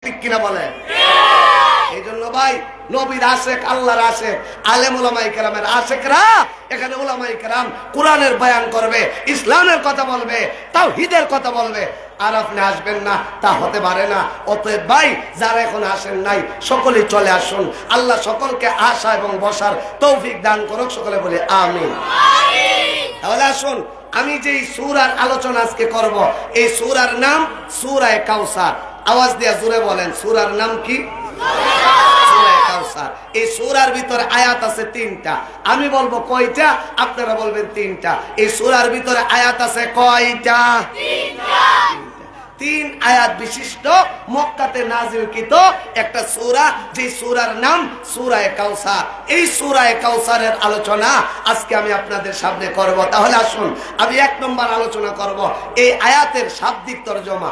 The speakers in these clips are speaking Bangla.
ঠিক কিনা বলেন? এই জন্য ভাই নবীর আশেক, আল্লাহর আশেক, আলেম উলামায়ে কেরামের আশেকরা এখানে উলামায়ে কেরাম কোরআনের বয়ান করবে, ইসলামের কথা বলবে, তাওহীদের কথা বলবে, আর আপনি আসবেন না, তা হতে পারে না। অতএব ভাই যারা এখন আসেন নাই সকলেই চলে আসুন। আল্লাহ সকলকে আসা এবং বসার তৌফিক দান করুক, সকলে বলি আমিন। তাহলে আসুন, আমি যে সূরার আলোচনা আজকে করব, এই সূরার নাম সূরা কাউসার। আওয়াজ দিয়ে জোরে বলেন, সূরার নাম কি? সূরা কাউসার। এই সূরার ভিতরে আয়াত আছে 3টা। আমি বলবো কয়টা, আপনারা বলবেন 3টা। এই সূরার ভিতরে আয়াত আছে কয়টা? 3টা। 3 আয়াত বিশিষ্ট মক্কাতে নাজিলকৃত একটা সূরা, যে সূরার নাম সূরা কাউসার। এই সূরা কাউসারের আলোচনা আজকে আমি আপনাদের সামনে করব। তাহলে আসুন, আমি 1 নম্বর আলোচনা করব এই আয়াতের শাব্দিক তরজমা।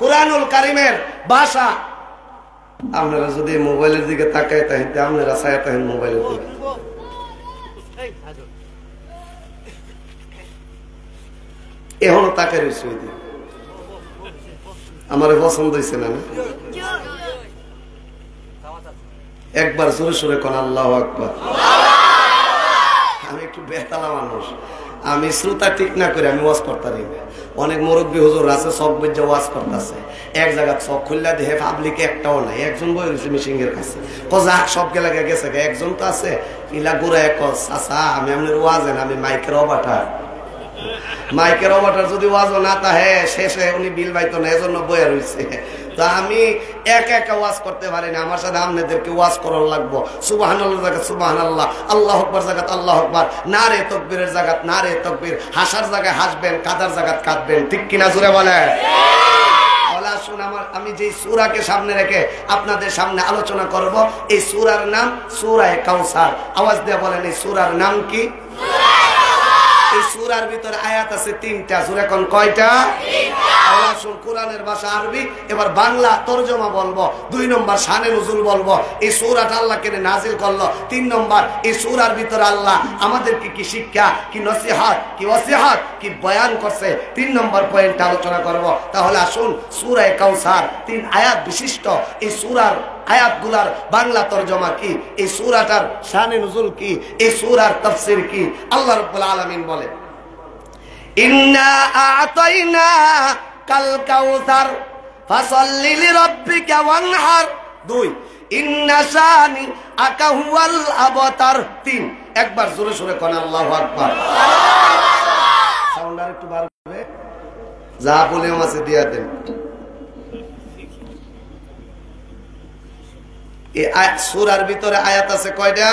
কুরআনুল কারীমের ভাষা। আপনারা যদি মোবাইলের দিকে তাকায় তাহেন, আপনারা ছায়া তাহেন মোবাইলের দিকে। এখনো তাকে রয়েছে, আমার পছন্দ হয়েছে না? একবার জোরে সোরে কোন আল্লাহু আকবার। আমি একটু বেতালা মানুষ, আমি শ্রোতা ঠিক না করে আমি ওয়াজ করতারি না। অনেক মুরব্বী হুজুর আছে, সব বুঝে ওয়াজ করতেছে, এক জায়গা সব খুললা দেহে পাবলিকে একটাও নাই। একজন বই রয়েছে মিশিংয়ের কাছে, যাক সব গেলে গেছে, একজন তো আছে ইলা গুড়া এক চাচা, আমি আপনার ওয়াজেন, আমি মাইকের অবাটার। মাইকের অবাটার যদি ওয়াজও না তাহে শেষে উনি বিল পাইতো না, এজন্য বইয়া রয়েছে। তো আমি একা একা ওয়াজ করতে পারি না, আমার সাথে আপনাদেরকে ওয়াজ করার লাগবো। সুবহানাল্লাহ জায়গা সুবহানাল্লাহ, আল্লাহু আকবার জায়গাত আল্লাহু আকবার, নারে তাকবীরের জায়গাত নারে তাকবীর, হাসার জায়গায় হাসবেন, কাঁদার জায়গাত কাঁদবেন। ঠিক কিনা জোরে বলেন? আসুন, আমি যে সূরাকে সামনে রেখে আপনাদের সামনে আলোচনা করব, এই সূরার নাম সূরা কাউসার। আওয়াজ দিয়ে বলেন, এই সূরার নাম কি? এই সূরার ভিতরে আয়াত আছে 3টা। সূরা কোন কয়টা? 3টা। আসুন, কোরআনের ভাষা আরবি, এবার বাংলা তরজমা বলবো। 2 নম্বর শানে নুজুল বলবো, এই সূরাটা আল্লাহ কেন নাজিল করলো। 3 নম্বর, এই সূরার ভিতরে আল্লাহ আমাদেরকে কি শিক্ষা, কি নসিহত, কি ওয়াসিহত, কি বয়ান করছে, 3 নম্বর পয়েন্ট আলোচনা করব। তাহলে আসুন, সূরা কাউসার 3 আয়াত বিশিষ্ট এই সূরার আয়াতগুলার বাংলা তরজমা কি, এই সূরাটার শানে নুজুল কি, এই সূরার তাফসীর কি। আল্লাহ রাব্বুল আলামিন বলে, ইন্না আ'তাইনা কাল কাউসার ফাসাল্লি লিরাব্বিকা ওয়ানহার। 2, ইন্না শানি আকা হুয়াল আবতার। 3, একবার জোরে সোরে কোন আল্লাহু আকবার। সাউন্ড আর একটু বাড়বে, যা বলে মাসে দিয়া দেন। এই সূরার ভিতরে আয়াত আছে কয়টা?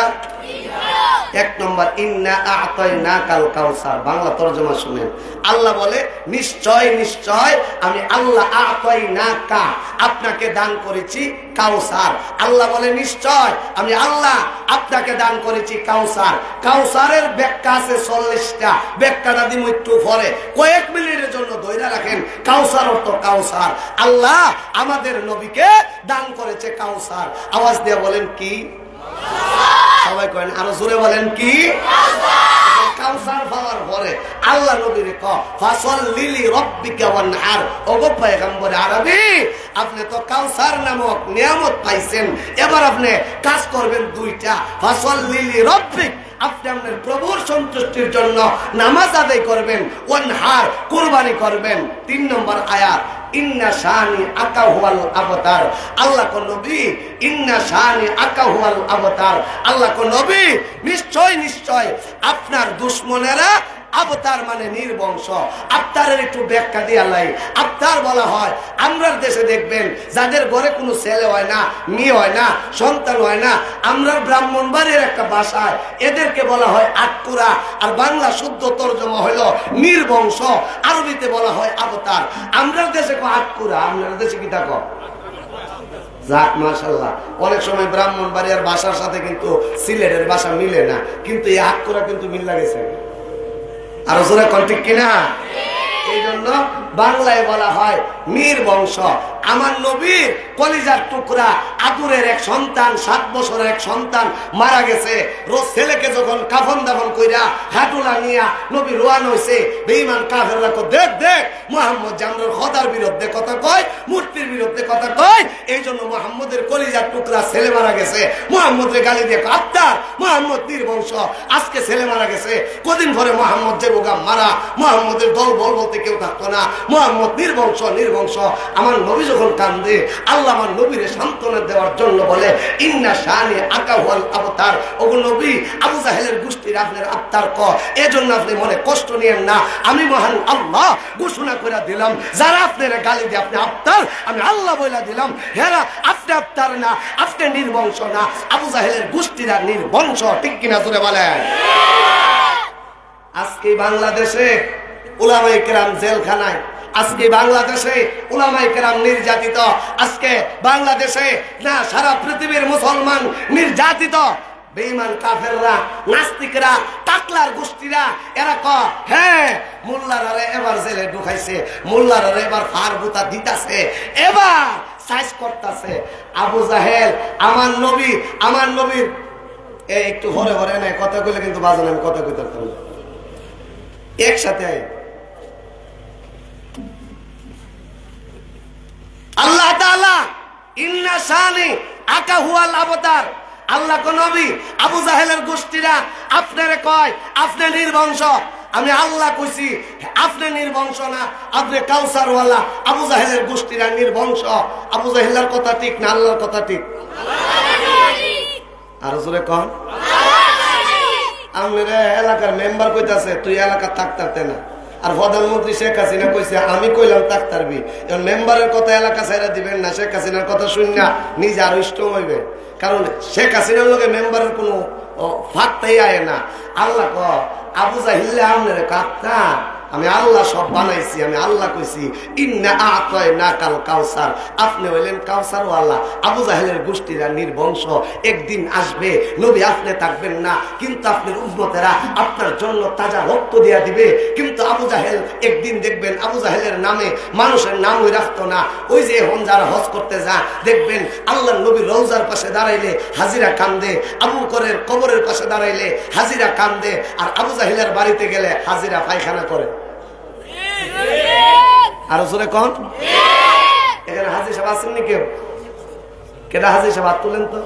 1 নম্বর, ইন্না আ'তাইনা কাল কাউসার। বাংলা তরজমা শুনেন, আল্লাহ বলে নিশ্চয় নিশ্চয় আমি আল্লাহ আ'তাইনাকা, আপনাকে দান করেছি কাউসার। আল্লাহ বলে নিশ্চয় আমি আল্লাহ আপনাকে দান করেছি কাউসার। কাউসারের ব্যাখ্যা আছে 40টা, ব্যাখ্যাটা দিমু একটু পরে, কয়েক মিনিটের জন্য ধৈর্য রাখেন। কাউসার অর্থ কাউসার, আল্লাহ আমাদের নবীকে দান করেছে কাউসার। আওয়াজ দিয়ে বলেন কি? সবাই করেন, আরো জোরে বলেন কি? কাউসার পাওয়ার পরে আল্লাহ নবীর ফাসাল্লি লিরাব্বিকা ওয়ানহার। ওগো পয়গম্বর আরবি, আপনি তো কাউসার নামক নিয়ামত পাইছেন, এবার আপনি কাজ করবেন 2টা। ফাসাল্লি লিরাব্বিক, আপনি আপনার প্রভুর সন্তুষ্টির জন্য নামাজ আদায় করবেন, ওয়ানহার কুরবানি করবেন। 3 নম্বর আয়াত, ইন্না শানি আকা হুয়াল আবতার। আল্লাহ কো নবী, ইন্না শানি আকা হুয়াল আবতার। আল্লাহ কো নবী, নিশ্চয় নিশ্চয় আপনার দুশমনেরা, আবতার মানে নির্বংশ। আবতারের একটু ব্যাখ্যা দিয়ে আল্লাহ, আবতার বলা হয় আমরার দেশে দেখবেন যাদের ঘরে কোনো ছেলে হয় না, মেয়ে হয় না, সন্তান হয় না, আমরা ব্রাহ্মণবাড়ির একটা ভাষায় এদেরকে বলা হয় আটকুরা, আর বাংলা শুদ্ধ তরজমা হলো নির্বংশ। আরবিতে বলা হয় আবতার। আমরার দেশে কো আটকুরা, আপনার দেশে কি থাকো? যাক মাশাআল্লাহ, অনেক সময় ব্রাহ্মণবাড়িয়ার ভাষার সাথে কিন্তু সিলেটের ভাষা মিলে না, কিন্তু এই আটকুরা কিন্তু মিল লাগেছে। আর জোরে কোন ঠিক কিনা? এই জন্য বাংলায় বলা হয় মীর বংশ। আমার নবীর কলিজার টুকরা আদুরের এক সন্তান, 7 বছরের এক সন্তান মারা গেছে। রোজ ছেলেকে যখন কাফন দাফন কইরা হাটুলা নিয়া নবী রোয়ান হইছে, বেঈমান কাফেররা কো দেখ দেখ মুহাম্মদ জামরার খোদার বিরুদ্ধে কথা কয়, মূর্তি কথা কয়, এই জন্য মুহাম্মদের কলিজার টুকরা ছেলে মারা গেছে, মুহাম্মদের গালি দিয়ে আত্মা মুহাম্মদ নির্বংশ। আজকে ছেলে মারা গেছে, কদিন পরে মুহাম্মদ যে বোগা মারা, মুহাম্মদের দল বল বলতে কেউ থাকতো না, মুহাম্মদ নির্বংশ নির্বংশ। আমার নবী যখন কান্দে, আল্লাহ আমার নবীরে সান্ত্বনা দেওয়ার জন্য বলে ইন্না শানি আকাহুল আবতার, ওগো নবী আবু জাহেলের গোষ্ঠীর আপনার আত্মার ক, এজন্য আপনি মনে কষ্ট নিয়েন না। আমি মহান আল্লাহ ঘোষণা করে দিলাম, যারা আপনার গালি দিয়ে আপনি আত্মার, আমি আল্লাহ বলে দিলাম হেরা আপনি আত্মার না, আপনি নির্বংশ না, আবু জাহেলের গোষ্ঠীরা নির্বংশ। ঠিক কিনা জোরে বলেন? আজকে বাংলাদেশে উলামায়ে কেরাম জেলখানায়, আজকে বাংলাদেশে উলামায়ে কেরাম নির্যাতিত, আজকে বাংলাদেশে না সারা পৃথিবীর মুসলমান নির্যাতিত। বেঈমান কাফেররা, নাস্তিকরা, টাকলার গোষ্ঠীরা এরা কয় হ্যাঁ মোল্লারা এবার জেলে ঢুকাইছে, মোল্লারা এবার ফার বুতা দিতাছে, এবার সাইজ করতেছে। আবু জাহেল আমার নবীর একটু হরে হরে নাই কথা কইলে কিন্তু বাজান আমি কথা কইতে পারতাম না। একসাথে আল্লাহ তাআলা ইন্না শানি আকাহুল আবতার, আল্লাহ কোন নবী আবু জাহেলের গোষ্ঠীরা আপনারে কয় আপনি নির্বংশ, আমি আল্লাহ কইছি আপনি নির্বংশ না, আপনি কাউসারওয়ালা। আবু জাহেলের গোষ্ঠীরা নির্বংশ। আবু জাহেলের কথা ঠিক না আল্লাহর কথা ঠিক? আর জোরে কন। আমাদের এলাকার মেম্বার কইতাছে তুই এলাকা থাকতে না, আর প্রধানমন্ত্রী শেখ হাসিনা কইছে আমি কইলাম থাকতারবি। এখন মেম্বারের কথা এলাকা ছাইরা দিবেন না, শেখ হাসিনার কথা শুন না নিজে আরো স্ট্রং হইবে, কারণ শেখ হাসিনার লগে মেম্বারের কোনো ফাঁকটাই আয় না। আল্লাহ ক আবু জাহিল আমনের কাত্তা, আমি আল্লাহ সব বানাইছি, আমি আল্লাহ কইছি ইন্না আতাইনাকাল কাউসার, আপনি হইলেন কাউসার ওয়ালা। আবু জাহেলের গোষ্ঠীরা নির্বংশ। একদিন আসবে নবী আপনি থাকবেন না, কিন্তু আপনার উম্মতেরা আপনার জন্য তাজা রক্ত দিয়া দিবে। কিন্তু আবু জাহেল একদিন দেখবেন আবু জাহেলের নামে মানুষের নামই রাখতো না। ওই যে এখন যারা হজ করতে যা দেখবেন আল্লাহর নবীর রওজার পাশে দাঁড়াইলে হাজিরা কান্দে, আবু বকরের কবরের পাশে দাঁড়াইলে হাজিরা কান্দে, আর আবু জাহেলের বাড়িতে গেলে হাজিরা পায়খানা করে। আর জোরে কোন এখানে হাজির সাহেব আসেননি কেউ? কেটা হাজির সাহেব হাত তুলেন তো?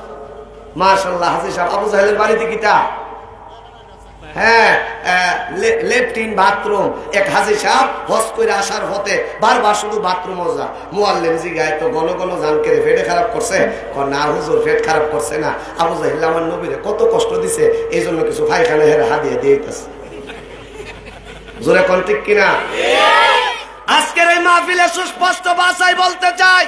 মাশাআল্লাহ হাজির সাহেব। আবু জাহেলের বাড়িতে কিটা? হ্যাঁ লেট্রিন বাথরুম। এক হাজির সাহেব হজ করে আসার পথে বারবার শুধু বাথরুম মজা, মুআল্লিম জিগায় তো ঘন ঘন জান করে পেটে খারাপ করছে? না হুজুর পেট খারাপ করছে না, আবু জাহেল আমার নবীরে কত কষ্ট দিছে, এই জন্য কিছু পায়খানা হেরে হাদিয়া দিয়েছে। জোরে কোন ঠিক কিনা? আজকের এই মাহফিলে সুস্পষ্ট ভাষায় বলতে চাই,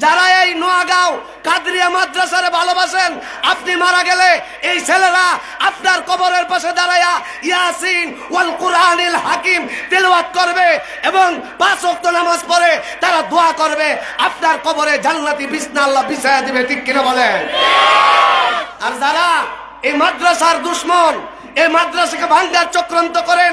যারা এই নোয়াগাঁও কাদরিয়া মাদ্রাসারে ভালোবাসেন, আপনি মারা গেলে এই ছেলেরা আপনার কবরের পাশে দাঁড়ায়া ইয়াসিন ওয়াল কুরআনিল হাকিম তেলাওয়াত করবে এবং 5 ওয়াক্ত নামাজ পড়ে তারা দোয়া করবে, আপনার কবরে জান্নাতি বিছনা আল্লাহ বিছায়া দিবে। ঠিক কিনা বলেন? আর যারা এই মাদ্রাসার দুশমন, এই মাদ্রাসাকে ভাঙ্গার চক্রান্ত করেন,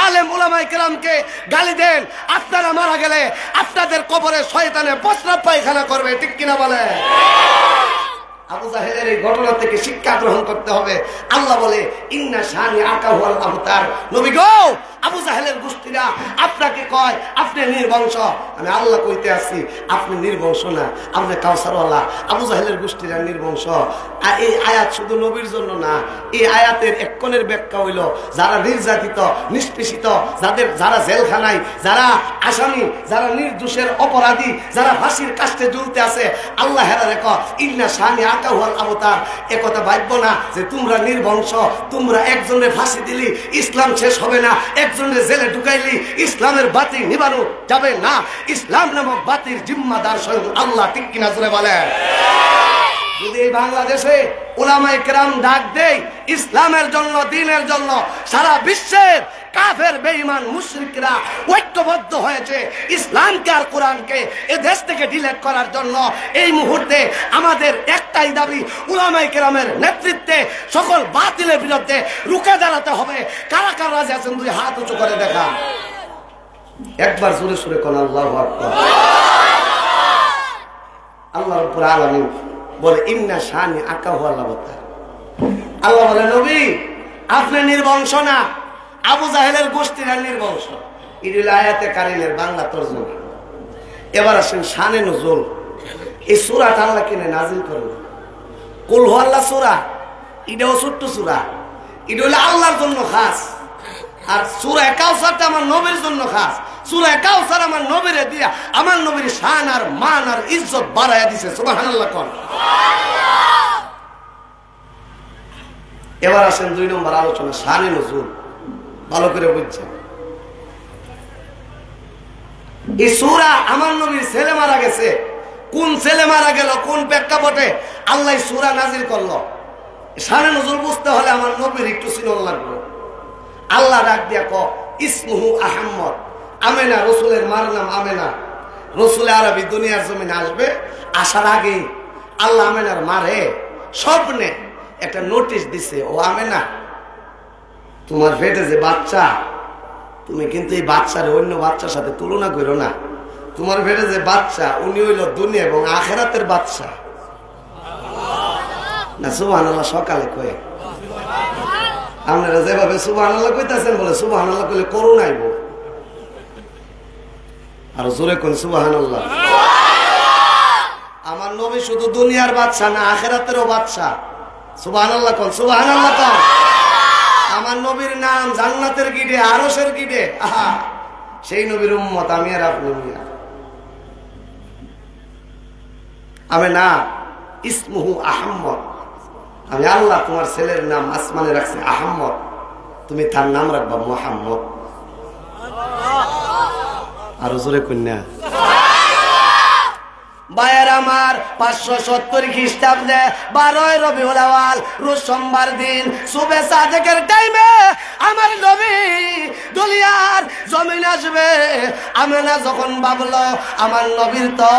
আলেম উলামায়ে কেরামকে গালি দেন, আপনারা মারা গেলে আপনাদের কবরে শয়তানে প্রস্রাব পায়খানা করবে। ঠিক কিনা বলে? আবু জাহেলের এই ঘটনা থেকে শিক্ষা গ্রহণ করতে হবে। আল্লাহ বলে ইন্না শানি আকাহুল আবতার, নবী গো আবু জাহেলের গোষ্ঠীরা আপনাকে কয় আপনি নির্বংশ, আমি আল্লাহ কইতে আছি আপনি নির্বংশ না, আপনি কাউসারওয়ালা। আবু জাহেলের গোষ্ঠীরা নির্বংশ। আর এই আয়াত শুধু নবীর জন্য না, এই আয়াতের এক কোণের ব্যাখ্যা হইল যারা নির্যাতিত নিষ্পেষিত, যারা জেলখানায়, যারা আসামি, যারা নির্দোষের অপরাধী, যারা ফাঁসির কাস্টে ঝুলতে আছে, আল্লাহ হেরা রেখো ইন্না শানি আকাহুল আবতার। একথা ভাববো না যে তোমরা নির্বংশ, তোমরা একজনের ফাঁসি দিলি ইসলাম শেষ হবে না, একজনের জেলে ঢুকাইলি ইসলামের বাতি নিবানো যাবে না। ইসলাম নামক বাতির জিম্মাদার স্বয়ং আল্লাহ। ঠিক কিনা জোরে বলে? যদি এই বাংলাদেশে উলামায়ে কেরাম ডাক দেয় ইসলামের জন্য, দ্বীনের জন্য, সারা বিশ্বের কাফের বেঈমান মুশরিকরা ঐক্যবদ্ধ হয়েছে ইসলামকে আর কোরআনকে এ দেশ থেকে ডিলিট করার জন্য। এই মুহূর্তে আমাদের একটাই দাবি, উলামায়ে কেরামের নেতৃত্বে সকল বাতিলের বিরুদ্ধে রুখে দাঁড়াতে হবে। কারা কারা রাজি আছেন দুই হাত উঁচু করে দেখা। একবার জোরে সুরে কোন আল্লাহু আকবার। আল্লাহ রাব্বুল আলামিন বলে ইন্না শানি আকাহুল আবতার। আল্লাহ বলে নবী আপনি নির্বংশ না, আবু জাহেলের গোষ্ঠীরা নির্বংশ। ইদিল আয়াতে কারিমের বাংলা তরজমা। এবার আসেন শানে নজুল। এই সূরাটা আল্লাহ কিনে নাজিল করলো। কুল হু আল্লাহ সূরা, এটাও ছোট্ট সূরা, এটা হলো আল্লাহর জন্য খাস। আর সূরা কাউসারটা আমার নবীর জন্য খাস। সূরা কাউসার আমার নবীরে দিয়া আমার নবীর শান আর মান আর ইজ্জত বাড়ায়া দিছে। সুবহানাল্লাহ কোন। এবার আসেন 2 নম্বর আলোচনা, শানে নজুল। ভালো করে বুঝছেন, এই সূরা আমার নবীর ছেলে মারা গেছে, কোন ছেলে মারা গেল, কোন প্রেক্ষাপটে আল্লাহ সূরা নাজিল করলো, শানে নজুল বুঝতে হলে আমার নবীর একটু চিনন লাগবে। আল্লাহ ডাক দিয়া ক ইসমুহু আহমদ, আমেনা রসুলের মার নাম আমেনা। রসুল আরবি দুনিয়ার জমিনে আসবে, আসার আগে আল্লাহ আমেনার মারে স্বপ্নে একটা নোটিশ দিছে, ও আমেনা তোমার পেটে যে বাচ্চা, তুমি কিন্তু এই বাচ্চারে অন্য বাচ্চার সাথে তুলনা করো না। তোমার পেটে যে বাচ্চা উনি হইল দুনিয়া এবং আখেরাতের বাচ্চা। না সুবহানাল্লাহ সকালে কয়ে আপনারা যেভাবে সুবহানাল্লাহ কইতাছেন, বলে সুবহানাল্লাহ কইলে করুণ আইব। আর জোরে কোন সুবহানাল্লাহ। আমার নবী শুধু দুনিয়ার বাচ্চা না, আখেরাতেরও বাচ্চা। সুবহানাল্লাহ কোন, সুবহানাল্লাহ কোন। আমার নবীর নাম জান্নাতের গিটে, আরশের গিটে। আহা, সেই নবীর উম্মত আমি আর আপনি। মিয়া আমি না ইসমুহু আহমদ, আমি আল্লাহ তোমার ছেলের নাম আসমানে রাখছি আহমদ, তুমি তার নাম রাখবা মুহাম্মদ। আরো জোরে কন্যা। ভাইয়ের আমার 570 খ্রিস্টাব্দে 12 রবিউল আউয়াল রোজ সোমবার দিন সুবে সাদেকের টাইমে আমার নবী দুনিয়ার জমিন আসবে। আমেনা যখন ভাবলো আমার নবীর তো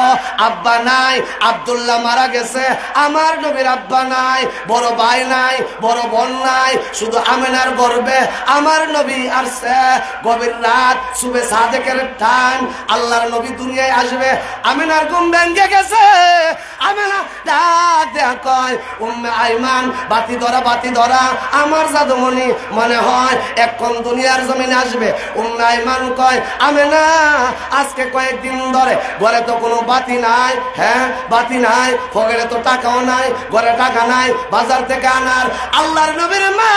আব্বা নাই, আব্দুল্লাহ মারা গেছে, আমার নবীর আব্বা নাই, বড় ভাই নাই, বড় বোন নাই, শুধু আমেনার গর্বে আমার নবী আসছে। গভীর রাত সুবে সাদেকের টাইম, আল্লাহর নবী দুনিয়ায় আসবে। আমেনার ঘুম ভেঙে গেছে। আমেনা ডাক দেয়া কয় উম্মে আইমান, বাতি ধরা, বাতি ধরা, আমার জাদুমণি মনে হয় এখন দুনিয়ার জমিনে আসবে। উম্মে আইমান কয় আমেনা আজকে কয়েকদিন ধরে ঘরে তো কোনো বাতি নাই। হ্যাঁ বাতি নাই, পকেটে তো টাকাও নাই, ঘরে টাকা নাই, বাজার থেকে আনার। আল্লাহর নবীর মা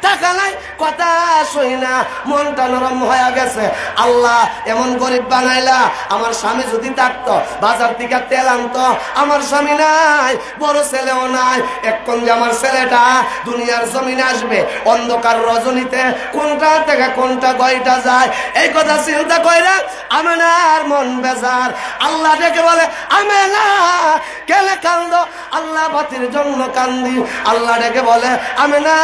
টাকা নাই, কথা শুই না, মনটা নরম হয়ে গেছে। আল্লাহ এমন গরিব বানাইলা, আমার স্বামী যদি থাকতো বাজার থেকে তেল আনতো, আমার স্বামী নাই, বড় ছেলেও নাই, এখন যে আমার ছেলেটা দুনিয়ার জমিনে আসবে, অন্ধকার রজনীতে কোনটা থেকে কোনটা গয়টা যায়, এই কথা চিন্তা কইরা আমেনার মন বেজার। আল্লাহ ডেকে বলে আমেনা কেলে কান্দো? আল্লাহ বাতির জন্য কান্দি। আল্লাহ ডেকে বলে আমেনা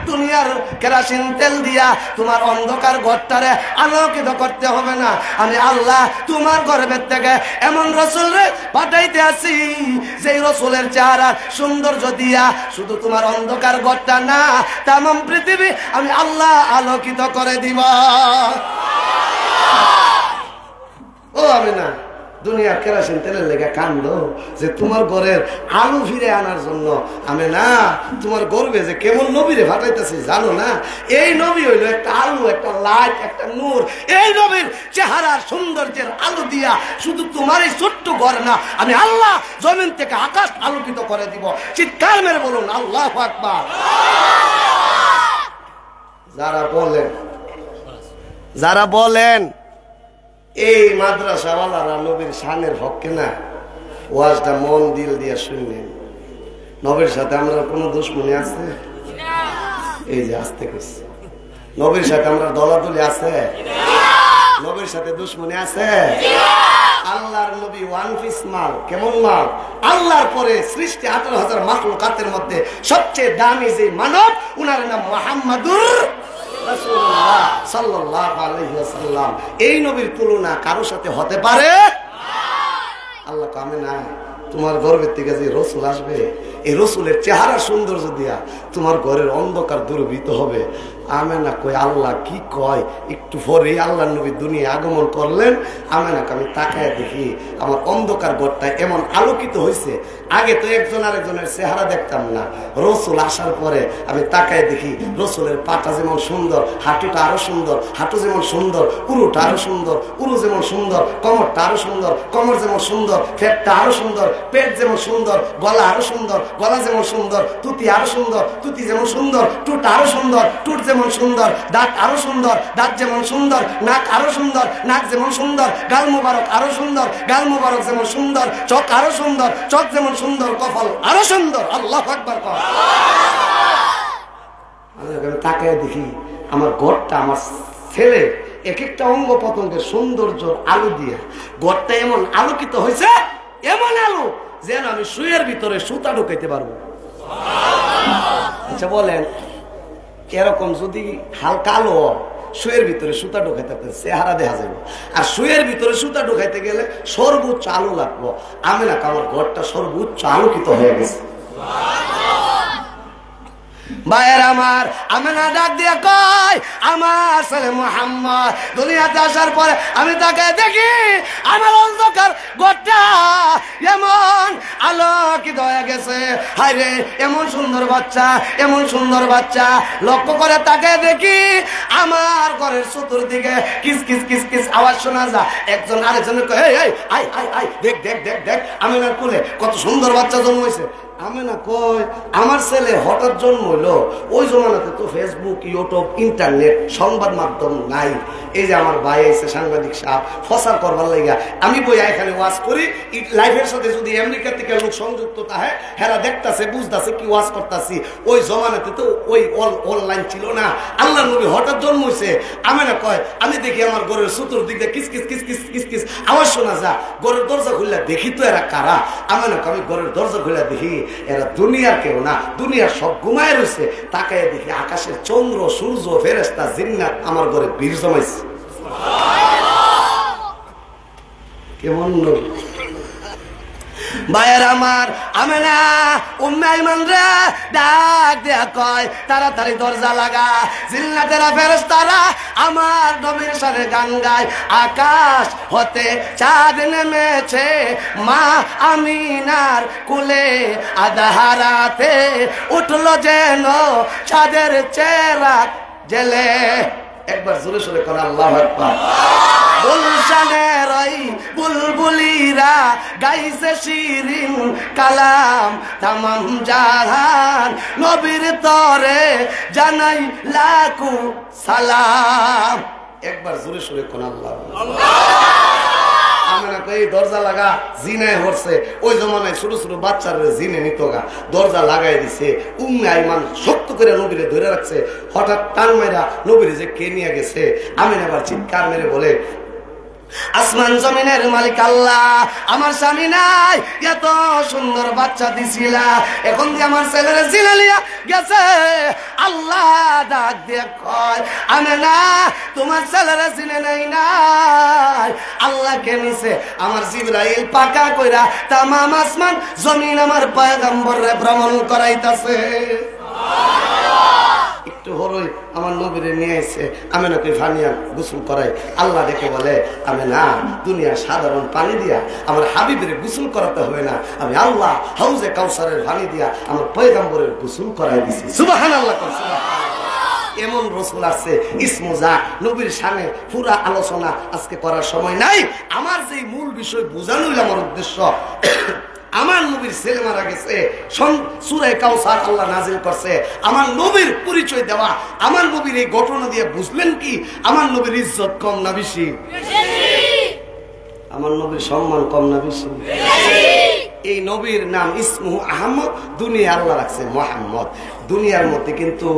দুনিয়ার কেরাসিন তেল দিয়া তোমার অন্ধকার ঘরটারে আলোকিত করতে হবে না, আমি আল্লাহ তোমার গর্ভের থেকে এমন রসুল রে পাঠাইতে আসি, যেই রসুলের চেহারা সৌন্দর্য দিয়া শুধু তোমার অন্ধকার ঘরটা না, তামাম পৃথিবী আমি আল্লাহ আলোকিত করে দিব। ও আমি না দুনিয়া কেরাসিন তেলের লেগে কান্দো যে তোমার ঘরের আলো ফিরে আনার জন্য। আমি না তোমার গর্বে যে কেমন নবীরে ফাটাইতেছি জানো না? এই নবী হইলো একটা আলো, একটা লাইট, একটা নূর। এই নবীর চেহারার সৌন্দর্যের আলো দিয়া শুধু তোমার এই ছোট্ট ঘর না, আমি আল্লাহ জমিন থেকে আকাশ আলোকিত করে দিব। চিৎকার মেরে বলুন আল্লাহু আকবার। যারা বলেন এই মাদ্রাসাওয়ালারা নবীর শানের হককে না, ওয়াজটা মন দিল দিয়ে শুনলেন। নবীর সাথে আমরা কোনো দুশ্মনী আছে? এই যে আসতে কইছি, নবীর সাথে আমরা দলাদলি আছে? নবীর সাথে দুশ্মনী আছে? আল্লাহর নবী ওয়ান পিস মাল। কেমন মাল? আল্লাহর পরে সৃষ্টি 18,000 মাখলুকাতের মধ্যে সবচেয়ে দামি যে মানব, উনার নাম মুহাম্মাদুর রাসূলুল্লাহ সাল্লাল্লাহু আলাইহি ওয়াসাল্লাম। এই নবীর তুলনা কারো সাথে হতে পারে? আল্লাহ কামে না তোমার গর্বের থেকে যে রসুল আসবে, এই রসুলের চেহারা সৌন্দর্য দিয়া তোমার ঘরের অন্ধকার দূরীভূত হবে। আমেনা কই আল্লাহ কি কয়? একটু পরে আল্লাহ নবী দুনিয়া আগমন করলেন। আমেনাকে আমি তাকায় দেখি আমার অন্ধকার ঘরটা এমন আলোকিত হয়েছে। আগে তো একজন আরেকজনের চেহারা দেখতাম না, রসুল আসার পরে আমি তাকায় দেখি রসুলের পাটা যেমন সুন্দর, হাঁটুটা আরো সুন্দর, হাঁটু যেমন সুন্দর, উরুটা আরো সুন্দর, উরু যেমন সুন্দর, কোমরটা আরো সুন্দর, কোমর যেমন সুন্দর, পেটটা আরো সুন্দর, পেট যেমন সুন্দর, গলা আরো সুন্দর, গলা যেমন সুন্দর, তুতি আরো সুন্দর, তুতি যেমন সুন্দর, টুট আরো সুন্দর, টুট যেমন সুন্দর, দাঁত আরো সুন্দর, দাঁত যেমন সুন্দর, নাক আরো সুন্দর, নাক যেমন সুন্দর, গাল মুবারক আরো সুন্দর, গাল মুবারক যেমন সুন্দর, চোখ আরো সুন্দর, চোখ যেমন সুন্দর, কপাল আরো সুন্দর। আল্লাহু আকবার। তাকায় দেখি আমার ঘরটা, আমার ছেলে এক একটা অঙ্গ পতঙ্গের সৌন্দর্য আলো দিয়ে ঘরটা এমন আলোকিত হয়েছে, এমন আলো যেন আমি শুয়ের ভিতরে সুতা ঢুকাইতে পারবো। আচ্ছা বলেন, এরকম যদি হালকা আলো শুয়ের ভিতরে সুতা ঢুকাইতে চেহারা দেখা যাবে, আর শুয়ের ভিতরে সুতা ঢুকাইতে গেলে সর্বোচ্চ আলো লাগবো। আমি না, আমার ঘরটা সর্বোচ্চ আলোকিত হয়ে গেছে। ভাইয়ের আমার, আমেনা ডাক দিয়ে কয় আমার ছেলে মুহাম্মদ দুনিয়াতে আসার পরে আমি তাকে দেখি আমার অন্ধকার ঘরটা এমন আলোকিত হয়ে গেছে। হায় রে, এমন সুন্দর বাচ্চা, এমন সুন্দর বাচ্চা। লক্ষ্য করে তাকে দেখি আমার ঘরের চতুর্দিকে কিস কিস কিস কিস আওয়াজ শোনা যায়। একজন আরেকজনের কয় এই এই আই আই আই দেখ দেখ দেখ দেখ আমেনার কোলে কত সুন্দর বাচ্চা জন্ম হয়েছে। আমেনা কয় আমার ছেলে হঠাৎ জন্ম হইলো। ওই জমানাতে তো ফেসবুক, ইউটিউব, ইন্টারনেট, সংবাদ মাধ্যম নাই। এই যে আমার ভাই এসে সাংবাদিক সাহেব ফসার করবার লাগা আমি বই এখানে ওয়াজ করি, লাইফের সাথে যদি আমেরিকা থেকে লোক সংযুক্ত থাকে, হেরা দেখতাছে বুঝতাছে কি ওয়াজ করতাছি। ওই জমানাতে তো ওই অনলাইন ছিল না। আল্লাহ নবী হঠাৎ জন্ম হয়েছে। আমেনা কয় আমি দেখি আমার ঘরের চতুর্দিক দিয়ে kiss kiss kiss kiss kiss kiss আওয়াজ শোনা যা। ঘরের দরজা খুললে দেখি তো এরা কারা। আমেনা কয় আমি ঘরের দরজা খুলে দেখি এরা দুনিয়ার কেউ না, দুনিয়ার সব ঘুমায় রয়েছে। তাকায় দেখি আকাশের চন্দ্র, সূর্য, ফেরেশতা, জিন্নাত আমার ঘরে ভিড় জমাইছে। কেমন ভাইয়ের আমার, আমেনা উম্মে আইমান রে ডাক দেয়া কয় তাড়াতাড়ি দরজা লাগা। জিন্নাতেরা ফেরেশতারা আমার নবীর সাথে গান গায়। আকাশ হতে চাঁদ নেমেছে মা আমিনার কুলে, আধারাতে উঠলো যেন চাঁদের চেরাগ জেলে। একবার জোরে সোরে করে আল্লাহু আকবার। গুলশানের ওই বুলবুলিরা গাইছে শিরিন কালাম, তামাম জাহান নবীর তরে জানাই লাখো সালাম। একবার জোরে সোরে করে আল্লাহু আমেনা কই দরজা লাগা, জিনায় হরছে। ওই জমানায় ছোট ছোট বাচ্চারা জিনে নিত গা, দরজা লাগাই দিছে। উম্মে আইমান শক্ত করে নবীরে ধরে রাখছে। হঠাৎ টান মাইরা নবীরে যে কে নিয়ে গেছে, আমেনা আবার চিৎকার মেরে বলে আসমান জমিনের মালিক আল্লাহ, আমার স্বামী নাই, এত সুন্দর বাচ্চা দিছিলা, এখন দিয়ে আমার ছেলের জিনে লিয়া গেছে। আল্লাহ ডাক দিয়ে কয় আমেনা তোমার ছেলের জিনে নাই নাই, আল্লাহকে নিছে আমার জিবরাইল পাকা কইরা তামাম আসমান জমিন আমার পয়গম্বরে ভ্রমণ করাইতাছে। একটু হরই আমার নবীরে নিয়ে এসে আমেনাকে ফানিয়া গোসল করাই। আল্লাহ ডেকে বলে আমেনা দুনিয়া সাধারণ পানি দিয়া আমার হাবিবের গোসল করাতে হবে না, আমি আল্লাহ হাউজে কাউসারের পানি দিয়া আমার পয়গম্বরের গোসল করাই দিছি। সুবহানাল্লাহ। এমন রসুল আছে ইসমুজা নবীর সামনে পুরা আলোচনা আজকে করার সময় নাই। আমার যে মূল বিষয় বোঝানোই আমার উদ্দেশ্য। আমার নবীর ছেলে মারা গেছে, সূরা কাউসার আল্লাহ নাজিল করছে আমার নবীর পরিচয় দেওয়া। আমার নবীর এই ঘটনা দিয়ে বুঝলেন কি আমার নবীর ইজ্জত কম না বেশি? আমার নবীর সম্মান কম না বেশি? এই নবীর নাম ইসমু আহমদ, দুনিয়া আল্লাহ রাখছে মুহাম্মদ। দুনিয়ার মধ্যে কিন্তু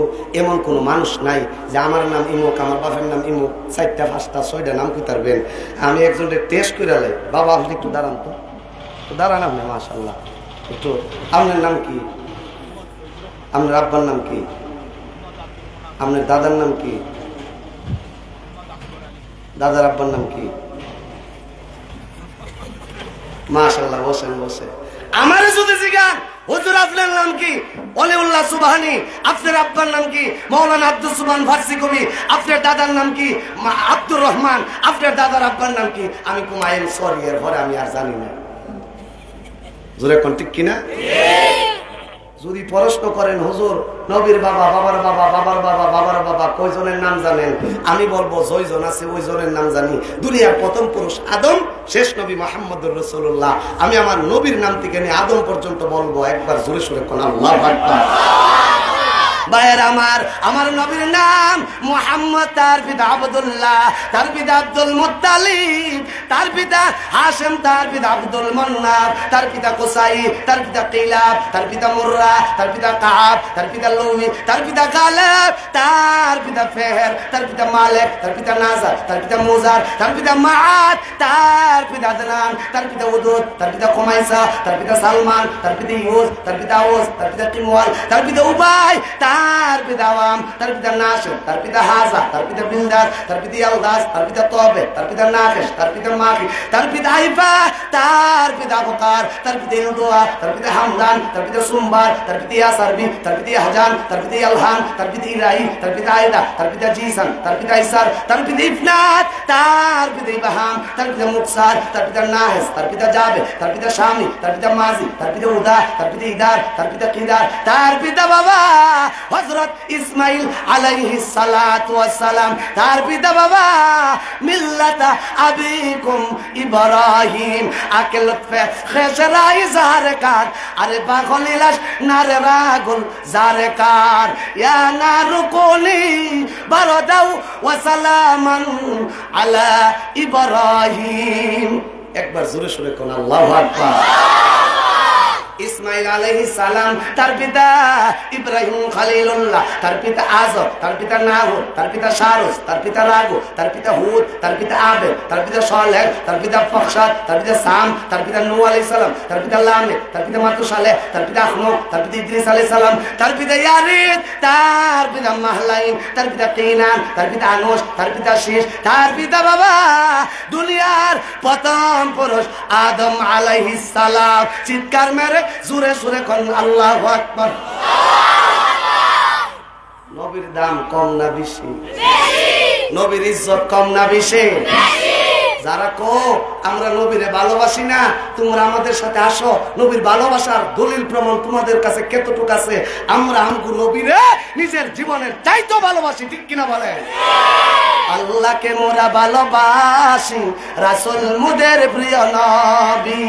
এমন কোন মানুষ নাই যে আমার নাম ইমুক, আমার বাপের নাম ইমুক, 4টা 5টা 6টা নাম কি পারবেন। আমি একজনের টেস্ট করে লাই, বাবা আপনি একটু দাঁড়ান তো, দাঁড়ান আপনি, মাশাআল্লাহ। একটু আপনার নাম কি? আপনার আব্বার নাম কি? আপনার দাদার নাম কি? দাদার আব্বার নাম কি? মাশাআল্লাহ। বসেন বসে। আমার যদি জিজ্ঞান হুজুর আপনার নাম কি? ওলিউল্লাহ সুবহানী। আপনার আব্বার নাম কি? মাওলানা আব্দুল সুবহান ফার্সি কবি। আপনার দাদার নাম কি? আব্দুর রহমান। আপনার দাদার আব্বার নাম কি? আমি কুমাইল সরি, এর পরে আমি আর জানি না। জোরে কোন ঠিক কিনা? যদি প্রশ্ন করেন হুজুর নবীর বাবা, বাবার বাবা, বাবার বাবা, বাবার বাবা কয়জনের নাম জানেন? আমি বলবো জয়জন আছে ওইজনের নাম জানি। দুনিয়ার প্রথম পুরুষ আদম, শেষ নবী মুহাম্মদুর রাসূলুল্লাহ। আমি আমার নবীর নাম থেকে নিয়ে আদম পর্যন্ত বলবো। একবার জোরে সোরে কোন আল্লাহু আকবার। ভাইয়ের আমার নবীর নাম মুহাম্মদ, তার পিতা আব্দুল্লাহ, তার পিতা আব্দুল মুত্তালিব, তার পিতা হাশেম, তার পিতা আব্দুল মান্নাফ, তার পিতা কুসাই, তার পিতা কিলাব, তার পিতা মুররা, তার পিতা কাব, তার পিতা লুমি, তার পিতা গালেব, তার পিতা ফেহের, তার পিতা মালিক, তার পিতা নাজার, তার পিতা মুজার, তার পিতা মাআদ, তার পিতা আদনান, তার পিতা উদুদ, তার পিতা কুমাইসা, তার পিতা সালমান, তার পিতা ইউস, তার পিতা আওস, তার পিতা কিমওয়াল, তার পিতা উবাই, তার পিতা আওয়াম, তার পিতা নাশির, তার পিতা হাজা, তার পিতা বিলদাস, তার পিতা ইয়ালদাস, তার পিতা তবে, তার পিতা নাকিশ, তার পিতা মাকি, তার পিতা আইফা, তার পিতা বকার, তার পিতা ইলদোয়া, তার পিতা হামদান, তার পিতা সুমবার, তার পিতা ইয়াসারবি, তার পিতা হাজান, তার পিতা ইয়ালহান, তার পিতা ইরাহি, তার পিতা আয়দা, তার পিতা জিসান, তার পিতা ইসার, তার পিতা ইফনাত, তার পিতা ইবাহাম, তার পিতা মুকসার, তার পিতা নাহিস, তার পিতা জাবে, তার পিতা শামি, তার পিতা মাজি, তার পিতা উদা, তার পিতা ইদার, তার পিতা কিদার, তার পিতা বাবা হযরত ইসমাইল আলাইহিস সালাতু ওয়াস সালাম, তার পিতা বাবা মিল্লাতা আবিকুম ইব্রাহিম। আকে লুৎফে খেসরাই জারে কার, আরে পাগলিলাস নারে রাগুল জারে কার, ইয়া নারুকুনি বারদাউ ওয়া সালামান আলা ইব্রাহিম। একবার জোরে সোরে কোন আল্লাহু আকবার। ইসমাইল আলাইহিস সালাম, তার পিতা ইব্রাহিম খলিলুল্লাহ, তার পিতা আযর, তার পিতা নাহুর, তার পিতা শারুস, তার পিতা রাগু, তার পিতা হুদ, তার পিতা আবেদ, তার পিতা সালেহ, তার পিতা ফখশাদ, তার পিতা সাম, তার পিতা নূহ আলাইহিস সালাম, তার পিতা লামেক, তার পিতা মাতুসালেহ, তার পিতা আখনুক, তার পিতা ইদ্রিস আলাইহিস সালাম, তার পিতা ইয়ারিদ, তার পিতা মাহলাইন, তার পিতা কিনান, তার পিতা আনুশ, তার পিতা শীশ, তার পিতা বাবা দুনিয়ার প্রথম পুরুষ আদম আলাইহিস সালাম। চিৎকার মেরে জোরে সোরে কোন আল্লাহু আকবার। নবীর দাম কম না বেশি? নবীর ইজ্জত কম না বেশি? যারা কো আমরা নবীরে ভালোবাসি না, তোমরা আমাদের সাথে আসো, নবীর ভালোবাসার দলিল প্রমাণ তোমাদের কাছে কতটুকু আছে? আমরা আমগো নবীরে নিজের জীবনের চাইতে ভালোবাসি, ঠিক কিনা বলে? আল্লাহকে মোরা ভালোবাসি, রাসূল মুদের প্রিয় নবী।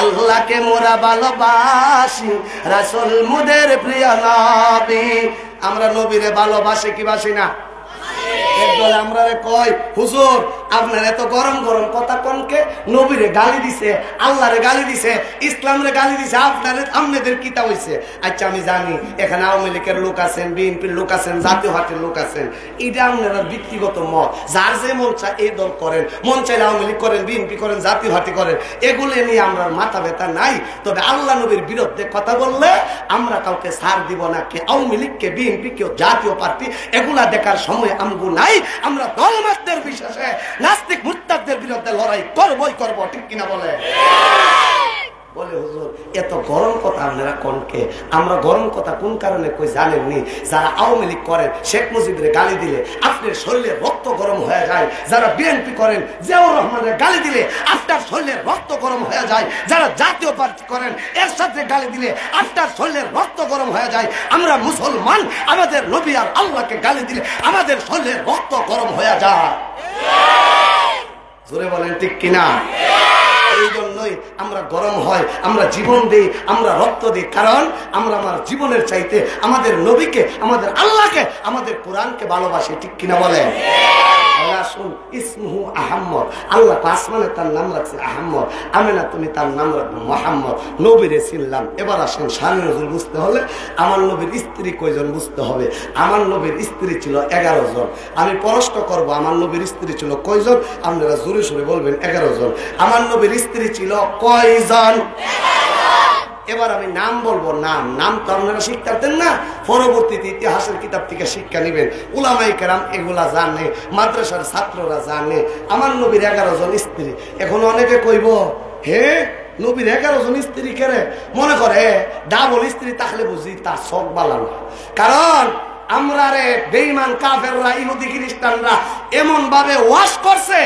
আল্লাহকে মোরা ভালোবাসি, রাসূল মুদের প্রিয় নবী। আমরা নবীরে ভালোবাসি কি বাসি না? একদল আমরা কয় হুজুর আপনার এত গরম গরম কথা কোনকে? নবীরে গালি দিছে, আল্লাহরে গালি দিছে, ইসলামরে গালি দিছে, আপনাদের কিতা হইছে? আচ্ছা আমি জানি এখানে আওয়ামী লীগের লোক আছেন, বিএনপির লোক আছেন, জাতীয় পার্টির লোক আছেন, এটা আপনারা ব্যক্তিগত মত, যার যে মন চায় এই দল করেন, মন চাইলে আওয়ামী লীগ করেন, বিএনপি করেন, জাতীয় পার্টি করেন, এগুলো নিয়ে আমরা মাথা ব্যথা নাই। তবে আল্লাহ নবীর বিরুদ্ধে কথা বললে আমরা কাউকে ছাড় দিব না। কে আওয়ামী লীগ, কে বিএনপি, কেউ জাতীয় পার্টি, এগুলা দেখার সময় আমগো নাই। আমরা দলমতের বিশ্বাসে নাস্তিক মুরতাদদের বিরুদ্ধে লড়াই করবই করব, ঠিক কিনা বলে? বলে হুজুর এত গরম কথা আপনারা কোনকে? আমরা গরম কথা কোন কারণে কই জানেননি? যারা আওয়ামী লীগ করেন, শেখ মুজিবের গালি দিলে আপনার শরীরে রক্ত গরম হয়ে যায়। যারা বিএনপি করেন, জিয়াউর রহমানের গালি দিলে আপনার শরীরে রক্ত গরম হয়ে যায়। যারা জাতীয় পার্টি করেন, এর সাথে গালি দিলে আপনার শরীরে রক্ত গরম হয়ে যায়। আমরা মুসলমান, আমাদের নবী আর আল্লাহকে গালি দিলে আমাদের শরীরে রক্ত গরম হয়ে যায়। জোরে বলেন ঠিক কিনা? এই জন্যই আমরা গরম হয়, আমরা জীবন দিই, আমরা রক্ত দিই, কারণ আমরা আমার জীবনের চাইতে আমাদের নবীকে, আমাদের আল্লাহকে, আমাদের কোরআনকে ভালোবাসি, ঠিক কিনা বলে? আল্লাহ আসমানে তার নাম রাখছে আহম্মদ, আমেনা তুমি তার নাম রাখবো মোহাম্মদ। নবীরে চিনলাম। এবার আসেন শানে নজরুল বুঝতে হলে আমার নবীর স্ত্রী কয়জন বুঝতে হবে। আমার নবীর স্ত্রী ছিল 11 জন। আমি প্রশ্ন করবো আমার নবীর স্ত্রী ছিল কয়জন? আপনারা জোরে সোরে বলবেন 11 জন। আমার নবীর স্ত্রী ছিল কয়জন? এবার আমি নাম বলবো। নাম তো আপনারা শিখতে পারতেন না, পরবর্তীতে ইতিহাসের কিতাব থেকে শিক্ষা নেবেন। উলামায়ে কেরাম এগুলা জানে, মাদ্রাসার ছাত্ররা জানে। আমার নবীর 11 জন স্ত্রী। এখন অনেকে কইব হে নবীর 11 জন স্ত্রী কেড়ে মনে করে ডাবল স্ত্রী থাকলে বুঝি তার শখ বালানো। কারণ আমরা রে বেঈমান কাফেররা ইহুদি খ্রিস্টানরা এমন ভাবে ওয়াশ করছে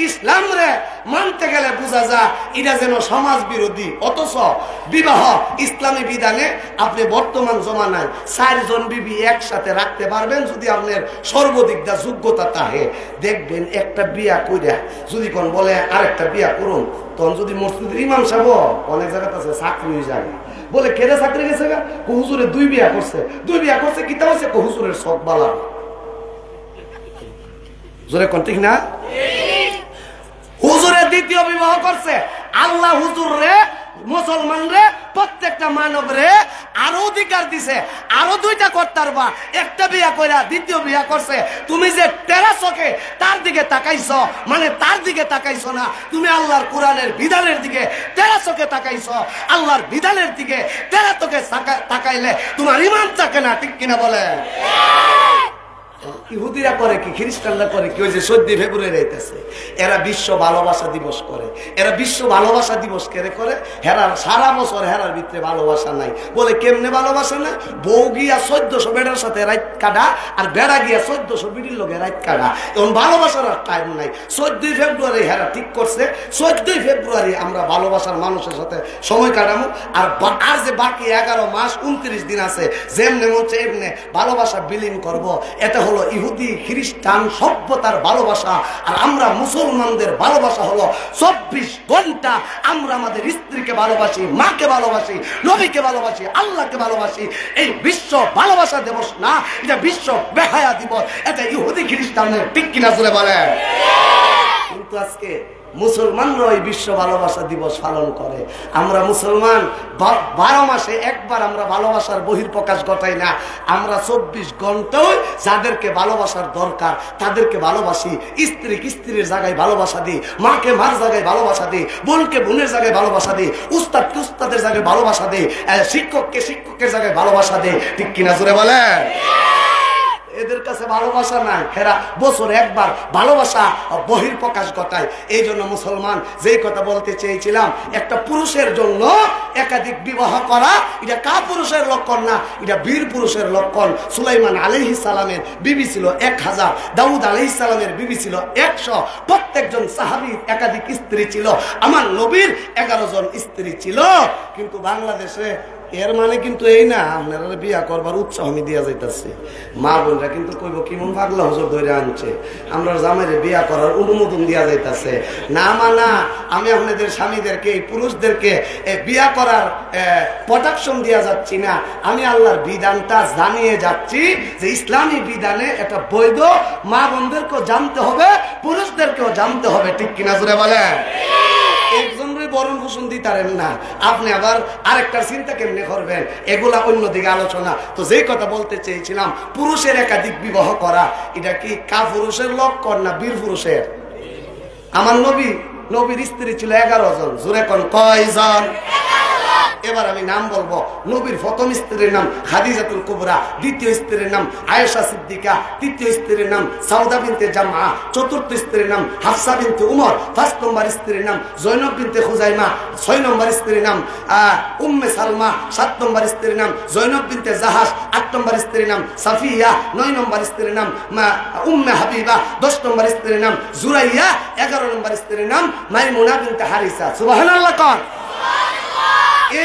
ইসলাম রে মানতে গেলে বোঝা যায় এটা যেন সমাজ বিরোধী। অথচ বিবাহ ইসলামী বিধানে আপনি বর্তমান জমানায় 4 জন বিবি একসাথে রাখতে পারবেন যদি আপনার সর্বাধিক দা যোগ্যতা থাকে। দেখবেন একটা বিয়া কইরা যদি কোন বলে আরেকটা বিয়া করুন, তখন যদি মসজিদের ইমাম সাহেব অনেক জায়গাতে আছে চাকরি হয়ে যায়, বলে কেটে চাকরি গেছে গা হুজুরে 2 বিয়া করছে কিতা হচ্ছে হুজুরের শখ বালা। জোরে কোন ঠিক না? হুজুরের 2য় বিবাহ করছে। আল্লাহ হুজুর রে মুসলমান রে প্রত্যেকটা মানব রে আরো অধিকার দিছে, আরো 2টা করতে পারবা। একটা বিয়া কইরা 2য় বিয়া করছে, তুমি যে তেরা চোখে তার দিকে তাকাইছ, মানে তার দিকে তাকাইছ না, তুমি আল্লাহর কোরআনের বিধানের দিকে তেরা চোখে তাকাইছ। আল্লাহর বিধানের দিকে তেরা চোখে তাকাইলে তোমার ঈমান থাকে না, ঠিক কিনা বলে? ইহুদিরা করে কি, খ্রিস্টানরা করে কি, ওই যে 14 ফেব্রুয়ারি আইতেছে, এরা বিশ্ব ভালোবাসা দিবস করে। এরা বিশ্ব ভালোবাসা দিবস কেড়ে করে, হেরার সারা বছর হেরার ভিতরে ভালোবাসা নাই। বলে কেমনে ভালোবাসা না? বউ গিয়া 1400 বেড়ার সাথে রাত কাটা, আর বেড়া গিয়া 1400 বিড়ির লোকে রাত কাটা। এখন ভালোবাসার আর টাইম নাই। 14 ফেব্রুয়ারি হেরা ঠিক করছে 14 ফেব্রুয়ারি আমরা ভালোবাসার মানুষের সাথে সময় কাটাবো। আর যে বাকি 11 মাস 29 দিন আছে, যেমনে মনে এমনে ভালোবাসা বিলীন করব। এটা হলো ইহুদি খ্রিস্টান সভ্যতার ভালোবাসা। আর আমরা মুসলমানদের ভালোবাসা হলো 24 ঘন্টা আমরা আমাদের স্ত্রীকে ভালোবাসি, মাকে ভালোবাসি, নবীকে ভালোবাসি, আল্লাহকে ভালোবাসি। এই বিশ্ব ভালোবাসা দিবস না, এটা বিশ্ব বেহায়া দিবস। এটা ইহুদি খ্রিস্টানের, ঠিক কিনা জোরে বলে? কিন্তু আজকে মুসলমানরা ওই বিশ্ব ভালোবাসা দিবস পালন করে। আমরা মুসলমান 12 মাসে একবার আমরা ভালোবাসার বহিঃপ্রকাশ ঘটাই না। আমরা 24 ঘন্টায় যাদেরকে ভালোবাসার দরকার তাদেরকে ভালোবাসি। স্ত্রীর জায়গায় ভালোবাসা দিই, মাকে মার জায়গায় ভালোবাসা দিই, বোনকে বোনের জায়গায় ভালোবাসা দিই, উস্তাদকে উস্তাদের জায়গায় ভালোবাসা দিই, শিক্ষককে শিক্ষকের জায়গায় ভালোবাসা দিই, ঠিক কিনা জোরে বলে? এদের কাছে ভালোবাসা নাই, এরা বছরে একবার ভালোবাসা বহিঃপ্রকাশ ঘটায়। এই জন্য মুসলমান যেই কথা বলতে চেয়েছিলাম, একটা পুরুষের জন্য একাধিক বিবাহ করা এটা কাপুরুষের লক্ষণ না, এটা বীর পুরুষের লক্ষণ। সুলাইমান আলাইহিস সালামের বিবি ছিল 1000, দাউদ আলাইহিস সালামের বিবি ছিল 100। প্রত্যেকজন সাহাবীর একাধিক স্ত্রী ছিল। আমার নবীর 11 জন স্ত্রী ছিল। কিন্তু বাংলাদেশে এর মানে কিন্তু এই না আপনারা বিয়া করবার উৎসাহ আমি দিয়া যাইতেছে। মা বোনরা কিন্তু কইব কেমন পাগলা হুজুর ধরে আনছে, আমরা জামাইরে বিয়া করার অনুমোদন দিয়া যাইতেছে। না মানা, আমি আপনাদের স্বামীদেরকে, এই পুরুষদেরকে বিয়া করার প্রোটেকশন দিয়া যাচ্ছি না। আমি আল্লাহর বিধানটা জানিয়ে যাচ্ছি যে ইসলামী বিধানে এটা বৈধ। মা বোনদেরকেও জানতে হবে, পুরুষদেরকেও জানতে হবে, ঠিক কিনা জোরে বলে? একজনরে বরণ পোষণ দিতারেন না, আপনি আবার আরেকটার চিন্তা কেমনে করবেন, এগুলা অন্যদিকে আলোচনা। তো যেই কথা বলতে চেয়েছিলাম, পুরুষের একাধিক বিবাহ করা এটা কি কাপুরুষের লক্ষণ না বীর পুরুষের? আমার নবীর স্ত্রী ছিল 11 জন। জোরে কোন কয়জন? এবার আমি নাম বলবো। নবীর প্রথম স্ত্রীর নাম খাদিজাতুল কুবরা, দ্বিতীয় স্ত্রীর নাম আয়েশা সিদ্দিকা, তৃতীয় স্ত্রীর নাম সাউদা বিনতে জামআ, চতুর্থ স্ত্রীর নাম হাফসা বিনতে উমর, 5 নম্বর স্ত্রীর নাম জয়নব বিনতে খুজাইমা, 6 নম্বর স্ত্রীর নাম উম্মে সালমা, 7 নম্বর স্ত্রীর নাম জয়নব বিনতে জাহাস, 8 নম্বর স্ত্রীর নাম সাফিয়া, 9 নম্বর স্ত্রীর নাম উম্মে হাবিবা, 10 নম্বর স্ত্রীর নাম জুরাইয়া, 11 নম্বর স্ত্রীর নাম মাইমুনা বিনতে হারিসা। সুবহানাল্লাহ কোন?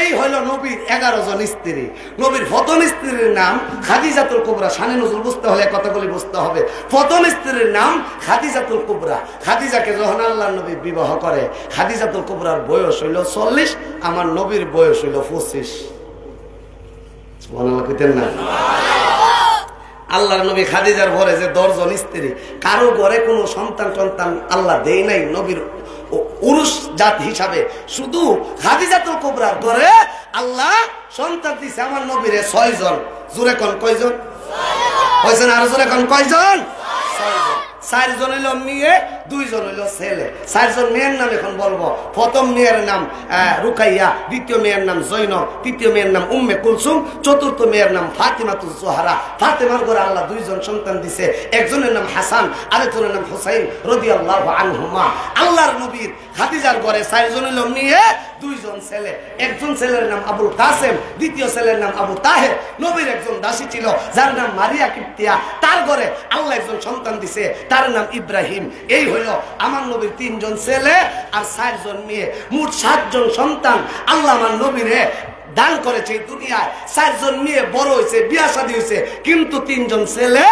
এই হলো নবীর 11 জন স্ত্রী। নবীর প্রথম স্ত্রীর নাম খাদিজাতুল কুবরা। শানে নজরুল বুঝতে হলে কথাগুলি বুঝতে হবে। প্রথম স্ত্রীর নাম খাদিজাতুল কুবরা। খাদিজাকে যখন আল্লাহর নবী বিবাহ করে, খাদিজাতুল কুবরার বয়স হইল 40, আমার নবীর বয়স হইল 25। সুবহানাল্লাহ কইতেন না? আল্লাহর নবী খাদিজার ঘরে যে 10 জন স্ত্রী, কারো ঘরে কোনো সন্তান আল্লাহ দেয় নাই নবীর উরুস জাত হিসাবে। শুধু খাদিজাতুল কুবরার ঘরে আল্লাহ সন্তান দিয়েছে আমার নবীরে 6 জন। জোরে কোন কয়জন? 6 জন। আর জোরে কোন কয়জন? 6 জন। 4 জন হইল মেয়ে, দুইজন হইল ছেলে, 4 জন মেয়ের নাম এখন বলবো। প্রথম মেয়ের নাম রুকাইয়া, দ্বিতীয় মেয়ের নাম জৈনব, তৃতীয় মেয়ের নাম উম্মে কুলসুম, চতুর্থ মেয়ের নাম ফাতিমাতুজ জোহরা। ফাতেমার ঘরে আল্লাহ 2 জন সন্তান দিছে, একজনের নাম হাসান, আরেকজনের নাম হুসাইন রাদিয়াল্লাহু আনহুমা। আল্লাহর নবীর খাদিজার ঘরে 4 জন হইল মেয়ে, 2 জন ছেলে। একজন ছেলের নাম আবুল কাসেম, দ্বিতীয় ছেলের নাম আবু তাহের। নবীর একজন দাসী ছিল যার নাম মারিয়া কিপ্তিয়া, তার ঘরে আল্লাহ একজন সন্তান দিছে, তার নাম ইব্রাহিম। এই হইল আমার নবীর 3 জন ছেলে আর 4 জন মেয়ে, মোট 7 জন সন্তান আল্লাহ আমার নবীরে দান করেছে দুনিয়ায়। 4 জন মেয়ে বড় হয়েছে, বিয়া শাদী হয়েছে, কিন্তু 3 জন ছেলে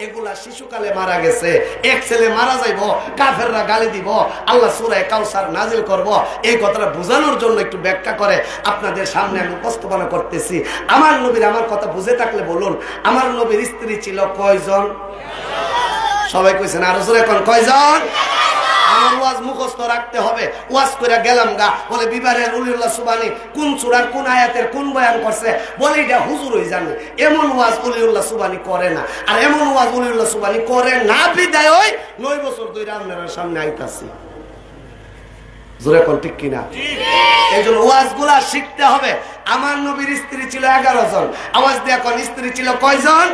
এগুলা শিশুকালে মারা গেছে। এক ছেলে মারা যাইব, কাফেররা গালি দিব, আল্লাহ সূরা কাউসার নাজিল করব। এই কথাটা বোঝানোর জন্য একটু ব্যাখ্যা করে আপনাদের সামনে আমি উপস্থাপনা করতেছি। আমার নবীর আমার কথা বুঝে থাকলে বলুন, আমার নবীর স্ত্রী ছিল কয়জন? সবাই কইছেন আরো জোরে কোন কয়জন? আমার ওয়াজ মুখস্থ রাখতে হবে। ওয়াজ করে গেলাম গা, বলে বিবারের উলিউল্লাহ সুবানি কোন সূরার কোন আয়াতের কোন বয়ান করছে, বলে এটা হুজুরই জানে। এমন ওয়াজ উলিউল্লাহ সুবানি করে না, আর এমন ওয়াজ উলিউল্লাহ সুবানি করে না বিদায় ওই 9 বছর ধরে আপনার সামনে আইতাছি। জোরে কোন ঠিক কিনা? এই জন্য ওয়াজগুলা শিখতে হবে। আমার নবীর স্ত্রী ছিল 11 জন। আওয়াজ দিয়ে কোন স্ত্রী ছিল কয়জন?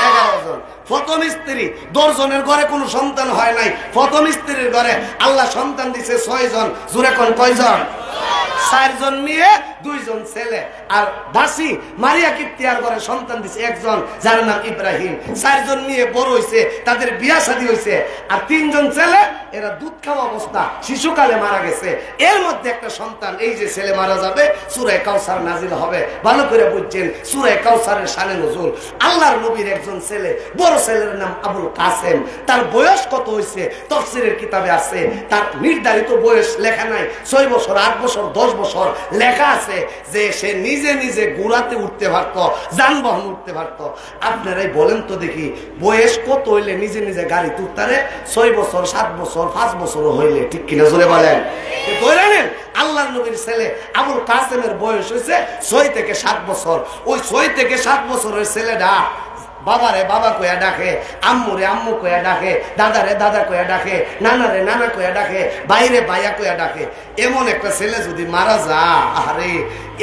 11 জন। প্রথম স্ত্রী 10 জনের ঘরে কোনো সন্তান হয় নাই। প্রথম স্ত্রীর ঘরে আল্লাহ সন্তান দিছে 6 জন। জোরে কোন কয়জন? 4 জন মেয়ে, 2 জন ছেলে। আর দাসী মারিয়া কিপ্তিয়ার ঘরে সন্তান দিছে 1 জন, যার নাম ইব্রাহিম। 4 জন মেয়ে বড় হইছে, তাদের বিয়া শাদী হইছে। আর 3 জন ছেলে এরা দুধ খাওয়া অবস্থা, শিশুকালে মারা গেছে। এর মধ্যে একটা সন্তান, এই যে ছেলে মারা যাবে, সূরা কাউসার নাজিল হবে। ভালো করে বুঝছেন সূরা কাউসারের শানে নজুল। আল্লাহর নবীর একজন ছেলে, বড় ছেলের নাম আবুল কাসেম। তার বয়স কত হইছে তাফসীরের কিতাবে আছে, তার নির্ধারিত বয়স লেখা নাই। 6 বছর, 8 বছর, 10 বছর লেখা আছে যে সে নিজে নিজে ঘোড়াতে উঠতে পারতো, যানবাহন উঠতে পারতো। আপনারাই বলেন তো দেখি, বয়স কত হইলে নিজে নিজে গাড়ি তুলতারে? 6 বছর, 7 বছর, 5 বছর হইলে, ঠিক কিনা জোরে বলেন? বলেন আল্লাহর নবীর ছেলে আবুল কাসেমের বয়স হয়েছে 6 থেকে 7 বছর। ওই 6 থেকে 7 বছরের ছেলেটা বাবারে বাবা কয়া ডাকে, আম্মুরে আম্মু কয়া ডাকে, দাদারে দাদা কয়া ডাকে, নানারে নানা কয়া ডাকে, বাইরে বাইয়া কয়া ডাকে। এমন একটা ছেলে যদি মারা যা, আরে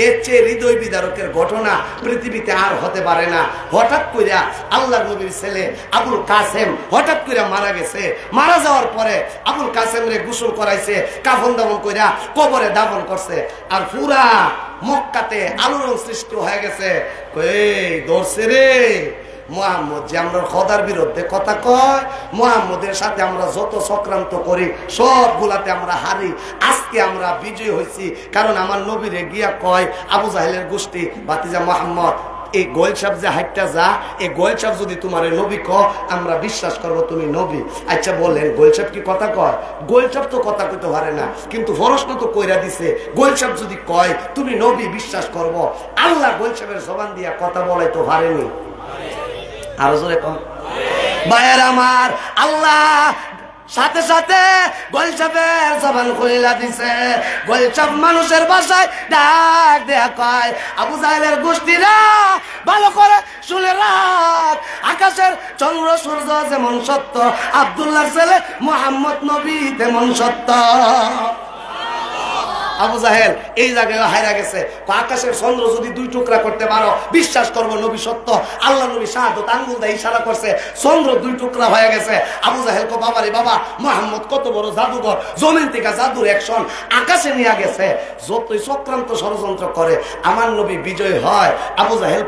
এর চেয়ে হৃদয় বিদারকের ঘটনা পৃথিবীতে আর হতে পারে না। হঠাৎ কইরা আল্লাহর নবীর ছেলে আবুল কাসেম হঠাৎ কইরা মারা গেছে। মারা যাওয়ার পরে আবুল কাসেম রে গোসল করাইছে, কাফন দাফন কইরা কবরে দাফন করছে। আর পুরা মক্কাতে আলোড়ন সৃষ্টি হয়ে গেছে। কই দর্শে রে মুহাম্মদ যে আমরা খোদার বিরুদ্ধে কথা কয়, মুহাম্মদের সাথে আমরা যত চক্রান্ত করি সবগুলাতে আমরা হারি। আজকে আমরা বিজয় হয়েছি, কারণ আমার নবীরে গিয়া কয় আবু জাহেলের গোষ্ঠী, ভাতিজা মুহাম্মদ এই গোয়েল সাহেব যে হাইটটা যা, এই গোয়েল সাহেব যদি তোমার নবী ক, আমরা বিশ্বাস করবো তুমি নবী। আচ্ছা বলেন গোয়েল সাহেব কি কথা কয়? গোয়েল সাহেব তো কথা কইতে পারে না, কিন্তু প্রশ্ন তো কইরা দিছে। গোয়েল সাহেব যদি কয় তুমি নবী, বিশ্বাস করব। আল্লাহ গোয়েল সাহেবের জবান দিয়া কথা বলাই তো পারেনি। আরো জোরে কম ভাইয়ের আমার, আল্লাহ সাথে সাথে গোলচাপের জবান খুলিলা দিছে। গোলচাপ মানুষের ভাষায় ডাক দেয়া কয়, আবু জাহেলের গোষ্ঠীরা ভালো করে শুনে রাখ, আকাশের চন্দ্র সূর্য যেমন সত্য, আব্দুল্লাহর ছেলে মুহাম্মদ নবী তেমন সত্য। আবু জাহেল এই জায়গায় হাইরা গেছে। আকাশের চন্দ্র যদি 2 টুকরা করতে পারো, বিশ্বাস করবো নবী সত্য। আল্লাহ নবী শাহাদত আঙ্গুল দিয়ে ইশারা করছে, চন্দ্র 2 টুকরা হয়ে গেছে। আবু জাহেল কো বাবারে বাবা, মুহাম্মদ কত বড় জাদুঘর, জমিন থেকে জাদুর অ্যাকশন আকাশে নিয়ে গেছে। যতই চক্রান্ত ষড়যন্ত্র করে আমার নবী বিজয় হয়, আবু জাহেল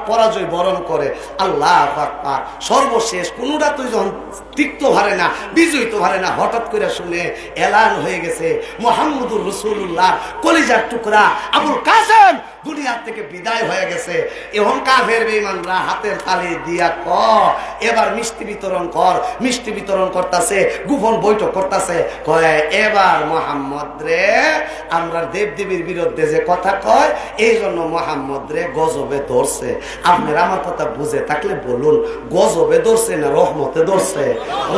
পরাজয় বরণ করে। আল্লাহ আকবার। সর্বশেষ কোনটা তুই যখন তিক্ত হারে না, বিজয় তো হারে না, হঠাৎ করে শুনে এলান হয়ে গেছে মুহাম্মদুর রাসূলুল্লাহ কলিজার টুকরা আবুল কাসেম দুনিয়া থেকে বিদায় হয়ে গেছে। এখন কাফের বেঈমানরা হাতের তালি দিয়া ক, এবার মিষ্টি বিতরণ কর। মিষ্টি বিতরণ করতেছে, গোপন বৈঠক করতেছে। কয় এবার মুহাম্মদ রে আমরা দেবদেবীর বিরুদ্ধে যে কথা কয়, এই জন্য মুহাম্মদ রে গজবে ধরছে। আপনারা আমার কথা বুঝে থাকলে বলুন, গজবে ধরছে না রহমতে ধরছে?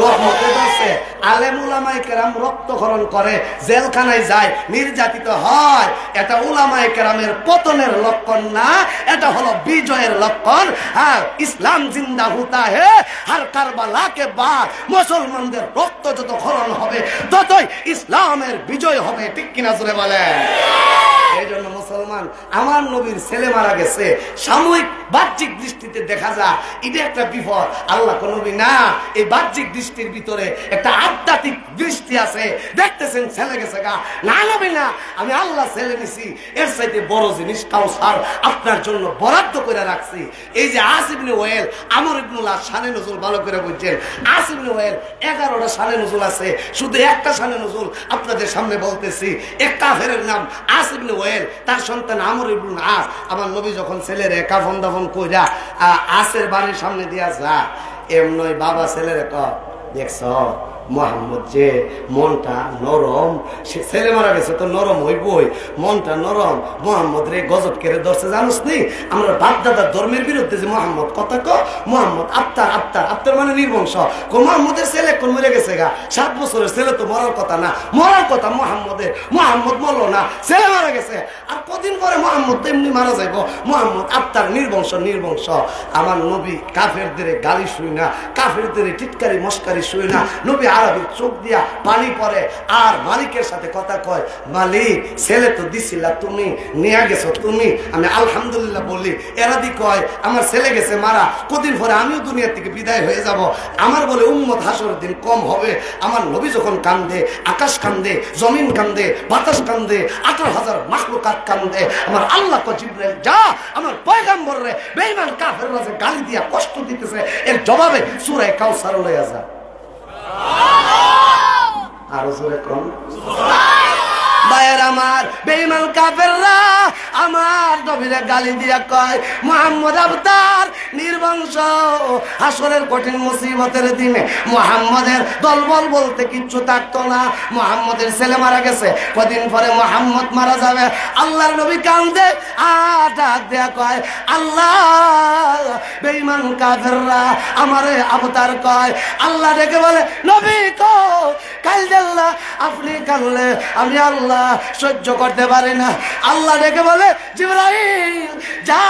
রহমতে ধরছে। আলেম উলামায়ে কেরাম রক্তক্ষরণ করে, জেলখানায় যায়, নির্যাতন নির্যাতিত হয়, এটা উলামায়ে কেরামের পতনের লক্ষণ না, এটা হলো বিজয়ের লক্ষণ। হ্যাঁ, ইসলাম জিন্দা হুতা হে, হর কারবালা কে বাদ মুসলমানদের রক্ত যত খরণ হবে ততই ইসলামের বিজয় হবে। ঠিক কিনা জোরে বলে? এই জন্য মুসলমান, আমার নবীর ছেলে মারা গেছে, সাময়িক বাহ্যিক দৃষ্টিতে দেখা যায় এটা একটা বিপদ। আল্লাহ কোন নবী না, এই বাহ্যিক দৃষ্টির ভিতরে একটা আধ্যাত্মিক দৃষ্টি আছে। দেখতেছেন ছেলে গেছে গা, না নবী না, আমি আল্লাহ ছেলে নিছি, এর চাইতে বড় জিনিস কাউসার আপনার জন্য বরাদ্দ করে রাখছি। এই যে আস ইবনে ওয়াইল, আমর ইবনুল্লাহ শানে নজুল ভালো করে বুঝছেন। আস ইবনে ওয়াইল 11টা শানে নজুল আছে, শুধু একটা শানে নজুল আপনাদের সামনে বলতেছি। এক কাফেরের নাম আস ইবনে ওয়াইল, তার সন্তান আমর ইবনুল আস। আমার নবী যখন ছেলেরে কাফন দাফন কইরা আসের বাড়ির সামনে দিয়া যা, এমনই বাবা ছেলেরে কয়, দেখছ মোহাম্মদ যে মনটা নরম, সে ছেলে মারা গেছে তো নরম হইবই, মনটা নরম, মোহাম্মদ রে গজব কেড়ে ধরছে জানোস নি? আমরা বাপ দাদার ধর্মের বিরুদ্ধে যে মোহাম্মদ কথা ক, মোহাম্মদ আত্মার আত্মার আত্মার মানে নির্বংশ। মোহাম্মদের ছেলে কোন মরে গেছে গা, 7 বছরের ছেলে তো মরার কথা না, মরার কথা মোহাম্মদের। মোহাম্মদ মরলো না, ছেলে মারা গেছে, আর কদিন পরে মোহাম্মদ তেমনি মারা যাইব। মোহাম্মদ আত্মার নির্বংশ নির্বংশ। আমার নবী কাফেরদের গালি শুই না, কাফেরদের টিটকারি মস্কারি শুই না। নবী আরবি চোখ দিয়া পানি পরে আর মালিকের সাথে কথা কয়, মালিক ছেলে তো দিছিলা তুমি, নিয়ে গেছো তুমি, আমি আলহামদুলিল্লাহ বলি। এরাদি কয় আমার ছেলে গেছে মারা, কদিন পরে আমিও দুনিয়া থেকে বিদায় হয়ে যাব, আমার বলে উম্মত হাসরের দিন কম হবে। আমার নবী যখন কান্দে, আকাশ কান্দে, জমিন কান্দে, বাতাস কান্দে, 18,000 মাখলুকাত কান্দে। আমার আল্লাহ কয় জিবরাইল যা, আমার পয়গম্বর রে বেঈমান কাফেররা যে গালি দিয়া কষ্ট দিতেছে, এর জবাবে সূরা কাউসার লইয়া যা। আরো জোরে কোন ভাইয়ের আমার, বেঈমান কাফেররা আমার নবীরে গালি দিয়া কয় মুহাম্মদ আবতার নির্বংশ। হাসরের কঠিন মুসিবতের দিনে মুহাম্মদের দলবল বলতে কিচ্ছু থাকতো না। মুহাম্মদের ছেলে মারা গেছে, কদিন পরে মুহাম্মদ মারা যাবে। আল্লাহর নবী কান্দে আর ডাক দেয়া কয়, আল্লাহ বেঈমান কাফেররা আমারে আবতার কয়। আল্লাহ ডেকে বলে, নবী কো কাইল্লাহ, আপনি কানলে আমি আল্লাহ সহ্য করতে পারি না। আল্লাহ ডেকে বলে, জিবরাইল যা,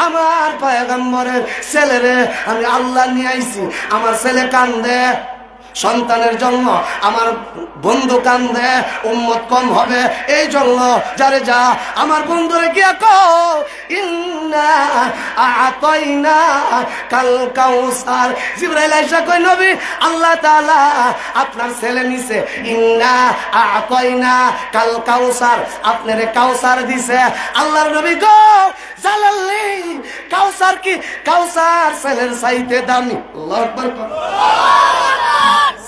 আমার পয়গম্বরের ছেলেরে আমি আল্লাহ নিয়ে আইছি, আমার ছেলে কান্দে সন্তানের জন্য, আমার বন্ধু কান্দে উম্মত কম হবে, এই জন্য যারে যা আমার বন্ধুরে গিয়া কও ইন্না আতাইনা কাল কাউসার। জিবরাইল আয়েশা কই, নবী আল্লাহ তাআলা আপনার ছেলে নিছে, ইন্না আতাইনা কাল কাউসার, আপনারে কাউসার দিছে। আল্লাহর নবী গো জালাল্লি, কাউসার কি? কাউসার ছেলের চাইতে দামি। আল্লাহু আকবার।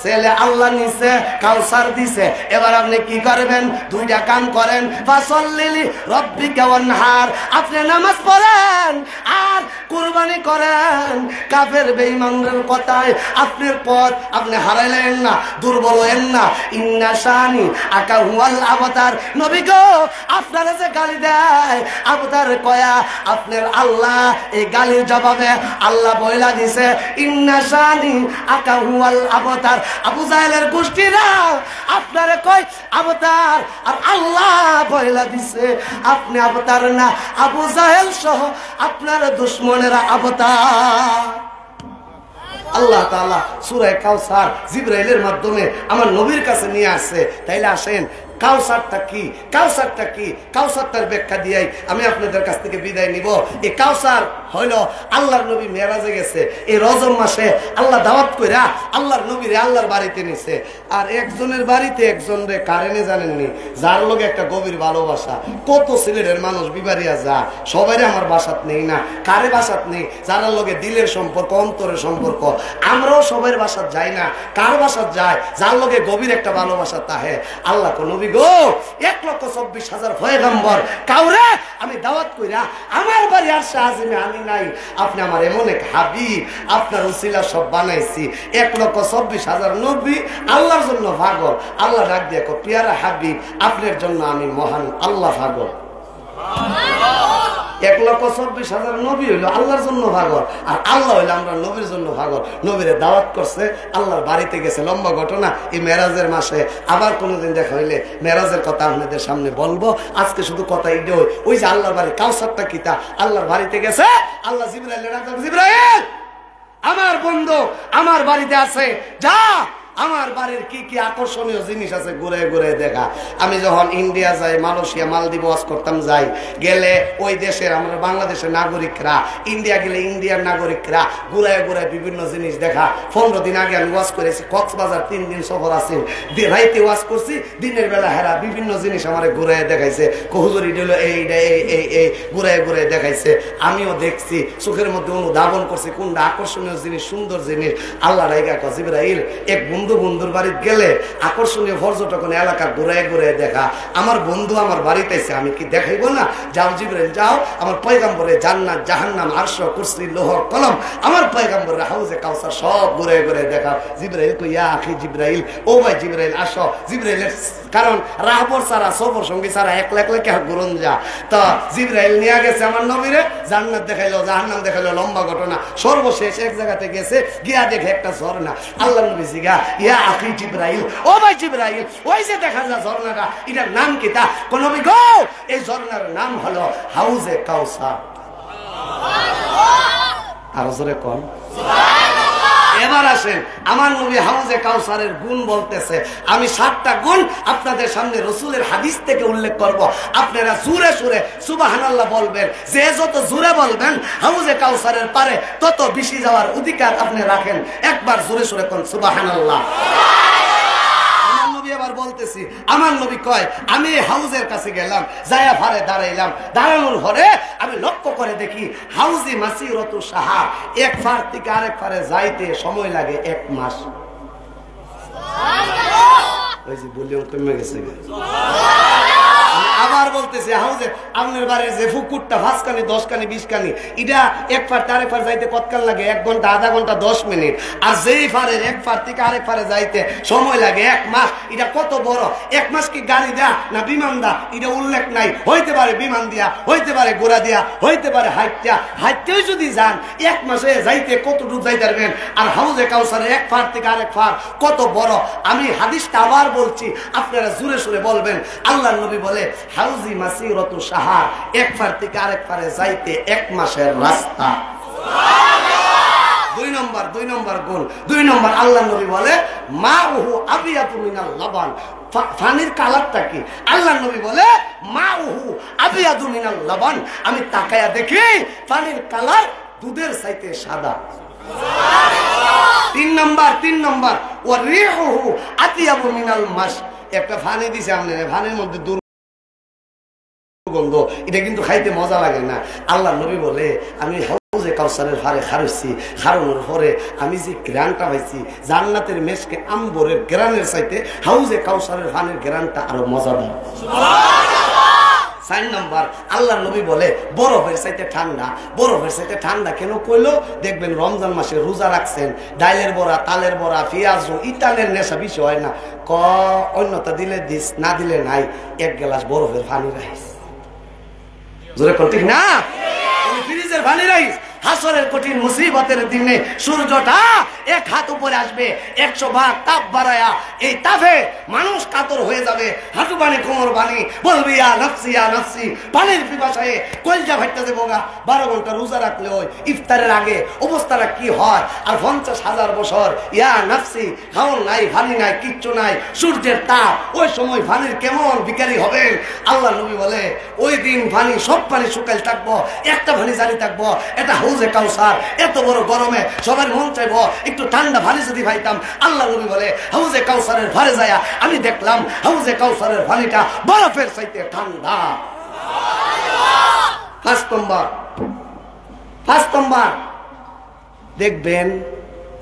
ছেলে আল্লাহ নিছে, কাউসার দিছে, এবার আপনি কি করবেন? 2টা কাম করেন। ফাসাল্লি রাব্বিকা ওয়ানহার, আপনি নামাজ পড়েন আর কুরবানি করেন। কাফের বেঈমানদের কথায় আপনার পথ আপনি হারাইলেন না, দুর্বল হলেন না। ইন্না শানি আকা হুয়াল আবতার। নবী গো আপনারা যে গালি দেয় আবতার কয়া, আপনার আল্লাহ এই গালির জবাবে আল্লাহ বইলা দিছে, ইন্না শানি আকা হুয়াল আবতার। আবু জাহেলের গোষ্ঠীরা আপনারে কয় আবতার, আর আল্লাহ বইলা দিছে আপনি আবতার না, আবু জাহেল সহ আপনার দুশমনেরা আবতার। আল্লাহ তাআলা সূরা কাউসার জিবরাইলের মাধ্যমে আমার নবীর কাছে নিয়ে আসছে। তাইলে আসেন, কাউসারটা কি? কাউসারটা কি? কাউসারটার ব্যাখ্যা দিয়াই আমি আপনাদের কাছ থেকে বিদায় নিব। এই কাউসার হইল আল্লাহর নবী মেরাজে গেছে, এই রজব মাসে আল্লাহ দাওয়াত কইরা আল্লাহর নবীরে আল্লাহর বাড়িতে নিছে। আর একজনের বাড়িতে একজনরে কারেনে জানেননি, যার লগে একটা গভীর ভালোবাসা। কত সিলেটের মানুষ বিবারিয়া যা, সবাই আমার বাসাত নেই না, কারে বাসাত নেই, যার লগে দিলের সম্পর্ক, অন্তরের সম্পর্ক। আমরাও সবার বাসাত যাই না, কার বাসাত যায়, যার লগে গভীর একটা ভালোবাসা তাহে। আল্লাহ কোন নবী গো 1,24,000 পয়গম্বর কাউরে আমি দাওয়াত কইরা আমার বাড়ি আর শাহজিমে আনি নাই। আপনি আমার এমন এক হাবিব, আপনার উসিলা সব বানাইছি। 1,24,000 নবী আল্লাহর জন্য পাগল। আল্লাহ ডাক দিয়ে কো, পিয়ারা হাবিব আপনার জন্য আমি মহান আল্লাহ পাগল। 1,24,000 নবী হইলো আল্লাহর জন্য পাগল, আর আল্লাহ হইলো আমরা নবীর জন্য পাগল। নবীরে দাওয়াত করছে, আল্লাহর বাড়িতে গেছে, লম্বা ঘটনা। এই মেরাজের মাসে আবার কোনোদিন দেখা হইলে মেরাজের কথা আপনাদের সামনে বলবো। আজকে শুধু কথা এই ওই যে আল্লাহর বাড়ি কাউসারটা কিতা, আল্লাহর বাড়িতে গেছে, আল্লাহ জিবরাইল জিবরাইল আমার বন্ধু আমার বাড়িতে আছে, যা আমার বাড়ির কি কি আকর্ষণীয় জিনিস আছে ঘুরে ঘুরে দেখা। আমি যখন ইন্ডিয়া যাই, মালয়েশিয়া, মালদ্বীপ ওয়াজ করতাম, যাই গেলে ওই দেশের আমরা বাংলাদেশের নাগরিকরা, ইন্ডিয়া গেলে ইন্ডিয়ার নাগরিকরা ঘুরে ঘুরে বিভিন্ন জিনিস দেখা। 15 দিন আগে আমি ওয়াজ করেছি কক্সবাজার, 3 দিন সফর আছে, রাইতে ওয়াজ করছি, দিনের বেলা হেরা বিভিন্ন জিনিস আমার ঘুরে দেখাইছে। হুজুরি দিল এই ঘুরে ঘুরে দেখাইছে, আমিও দেখছি, চোখের মধ্যে অনুধাবন করছি কোনটা আকর্ষণীয় জিনিস, সুন্দর জিনিস। আল্লাহ রাইগা জিবরাইল এক বন্ধুর বাড়িতে গেলে আকর্ষণীয় পর্যটন এলাকা ঘুরে ঘুরে দেখা। আমার বন্ধু আমার বাড়িতে এসে আমি কি দেখাইবো না? যাও জিবরাইল যাও, আমার পয়গাম্বরে জান্নাত, জাহান্নাম, আরশ, কুরসি, লৌহ কলম, আমার পয়গাম্বরের হাউজে কাউসার সব ঘুরে ঘুরে দেখা। জিবরাইল কই ইয়া আখি জিবরাইল, ও ভাই জিবরাইল আসো। জিবরাইলের কারণ রাহবর ছাড়া, সফর সঙ্গী ছাড়া একলা একলা কে ঘুরন যা। তো জিবরাইল নিয়ে গেছে আমার নবীরে, জান্নাত দেখাইলো, জাহান্নাম দেখাইলো, লম্বা ঘটনা। সর্বশেষ এক জায়গাতে গেছে, গিয়া দেখে একটা ঝর্ণা। আল্লাহ নবী জিগা ইয়া আখি জিবরাইল, ও ভাই জিবরাইল, ওই যে দেখা যায় ঝর্ণাটা, এটার নাম কি? তা কোন নবী গো, এই ঝর্ণার নাম হলো হাউজে কাউসার। আর জোরে কোন এবার আসেন, আমার নবী হাউজে কাউসারের গুণ বলতেছে। আমি 7টা গুণ আপনাদের সামনে রসুলের হাদিস থেকে উল্লেখ করব। আপনারা জোরে সুরে সুবহানাল্লাহ বলবেন। যে যত জোরে বলবেন হাউজে কাউসারের পারে তত বেশি যাওয়ার অধিকার আপনি রাখেন। একবার জোরে সুরে কোন সুবহানাল্লাহ। আবার বলতেছি, আমার নবী কয় আমি হাউজের কাছে গেলাম, যায়া ফারে দাঁড়াইলাম, দাঁড়ানোর পরে আমি লক্ষ্য করে দেখি হাউজি মাসিরতু সাহাব, এক ফার থেকে আরেক ফারে যাইতে সময় লাগে 1 মাস। ওই যে বলিও কমে গেছে। আবার বলতেছে হাউজে আপনার বাড়ির যে পুকুরটা 5 কানি 10 কানি 20 কানি, এটা এক ফার আরেক ফার যাইতে কতক্ষণ লাগে? 1 ঘন্টা, আধা ঘন্টা, 10 মিনিট। আর যেই ফারের এক ফার থেকে আরেক ফারে যাইতে সময় লাগে 1 মাস, এটা কত বড়? 1 মাস কি গাড়ি দা না বিমান দা এটা উল্লেখ নাই। হইতে পারে বিমান দিয়া, হইতে পারে ঘোড়া দিয়া, হইতে পারে হাইটেও যদি যান 1 মাসে যাইতে কতটুকু যাইতে পারবেন। আর হাউজে কাউসারের এক ফার থেকে আরেক ফার কত বড়, আমি হাদিসটা আবার বলছি, আপনারা জোরে সুরে বলবেন। আল্লাহর নবী বলে হাউজি মাসিরতু শাহর, এক ফার থেকে আরেক ফারে যাইতে 1 মাসের রাস্তা। 2 নম্বর গুণ, 2 নম্বর আল্লাহর নবী বলে মাউহু আবিয়াতু মিনাল লাবান, পানির কালারটা কি? আল্লাহর নবী বলে মাউহু আবিয়াতু মিনাল লাবান, আমি তাকায়া দেখি পানির কালার দুধের চাইতে সাদা। 3 নম্বর ওয়া রিহুহু আতিয়াবু মিনাল মাস, একটা পানি দিছে আপনাদের, পানির মধ্যে দুর্গন্ধ, এটা কিন্তু খাইতে মজা লাগে না। আল্লাহর নবী বলে আমি হাউজে কাউসারের ফারে খারছি, খারানোর পরে আমি যে গ্রানটা পাইছি জান্নাতের মেশকে আম্বরের গ্রানের চাইতে হাউজে কাউসারের ফানের গ্রানটা আরো মজাদার। 4 নম্বর আল্লাহর নবী বলে বরফের চাইতে ঠান্ডা। বরফের চাইতে ঠান্ডা কেন কইলো? দেখবেন রমজান মাসে রোজা রাখছেন, ডাইলের বড়া, তালের বড়া, পেঁয়াজ, ইটালের নেশা বেশি হয় না, অন্যতা দিলে দিস, না দিলে নাই, 1 গ্লাস বরফের পানি রাইস। জোরে কোন ঠিক না? ফ্রিজের পানি রাইস। হাসরের কঠিন মুসিবতের দিনে সূর্যটা 1 হাত উপরে আসবে, 100 ভাগ তাপ বাড়ায়া, এই তাপে মানুষ কাতর হয়ে যাবে, হাঁটু পানি কোমর পানি, বলবি ইয়া নাফসি ইয়া নাফসি, পানির পিপাসায় কলজা ফাইটা দেবো গা। 12 ঘন্টা রোজা রাখলে ওই ইফতারের আগে অবস্থাটা কি হয়? আর 50,000 বছর ইয়া নাফসি, খাওন নাই, পানি নাই, কিচ্ছু নাই, সূর্যের তাপ, ওই সময় পানির কেমন বিকারি হবেন। আল্লাহ নবী বলে ওই দিন পানি, সব পানি শুকাল থাকবো, একটা পানি জারি থাকবো, এটা হাউজে কাউসার। এত বড় গরমে সবার মন চাইবো একটু ঠান্ডা পানি যদি পাইতাম। আল্লাহ নবী বলে হাউজে কাউসারের ফারে যায়া আমি দেখলাম হাউজে কাউসারের পানিটা বরফের চাইতে ঠান্ডা। 5 নম্বর দেখবেন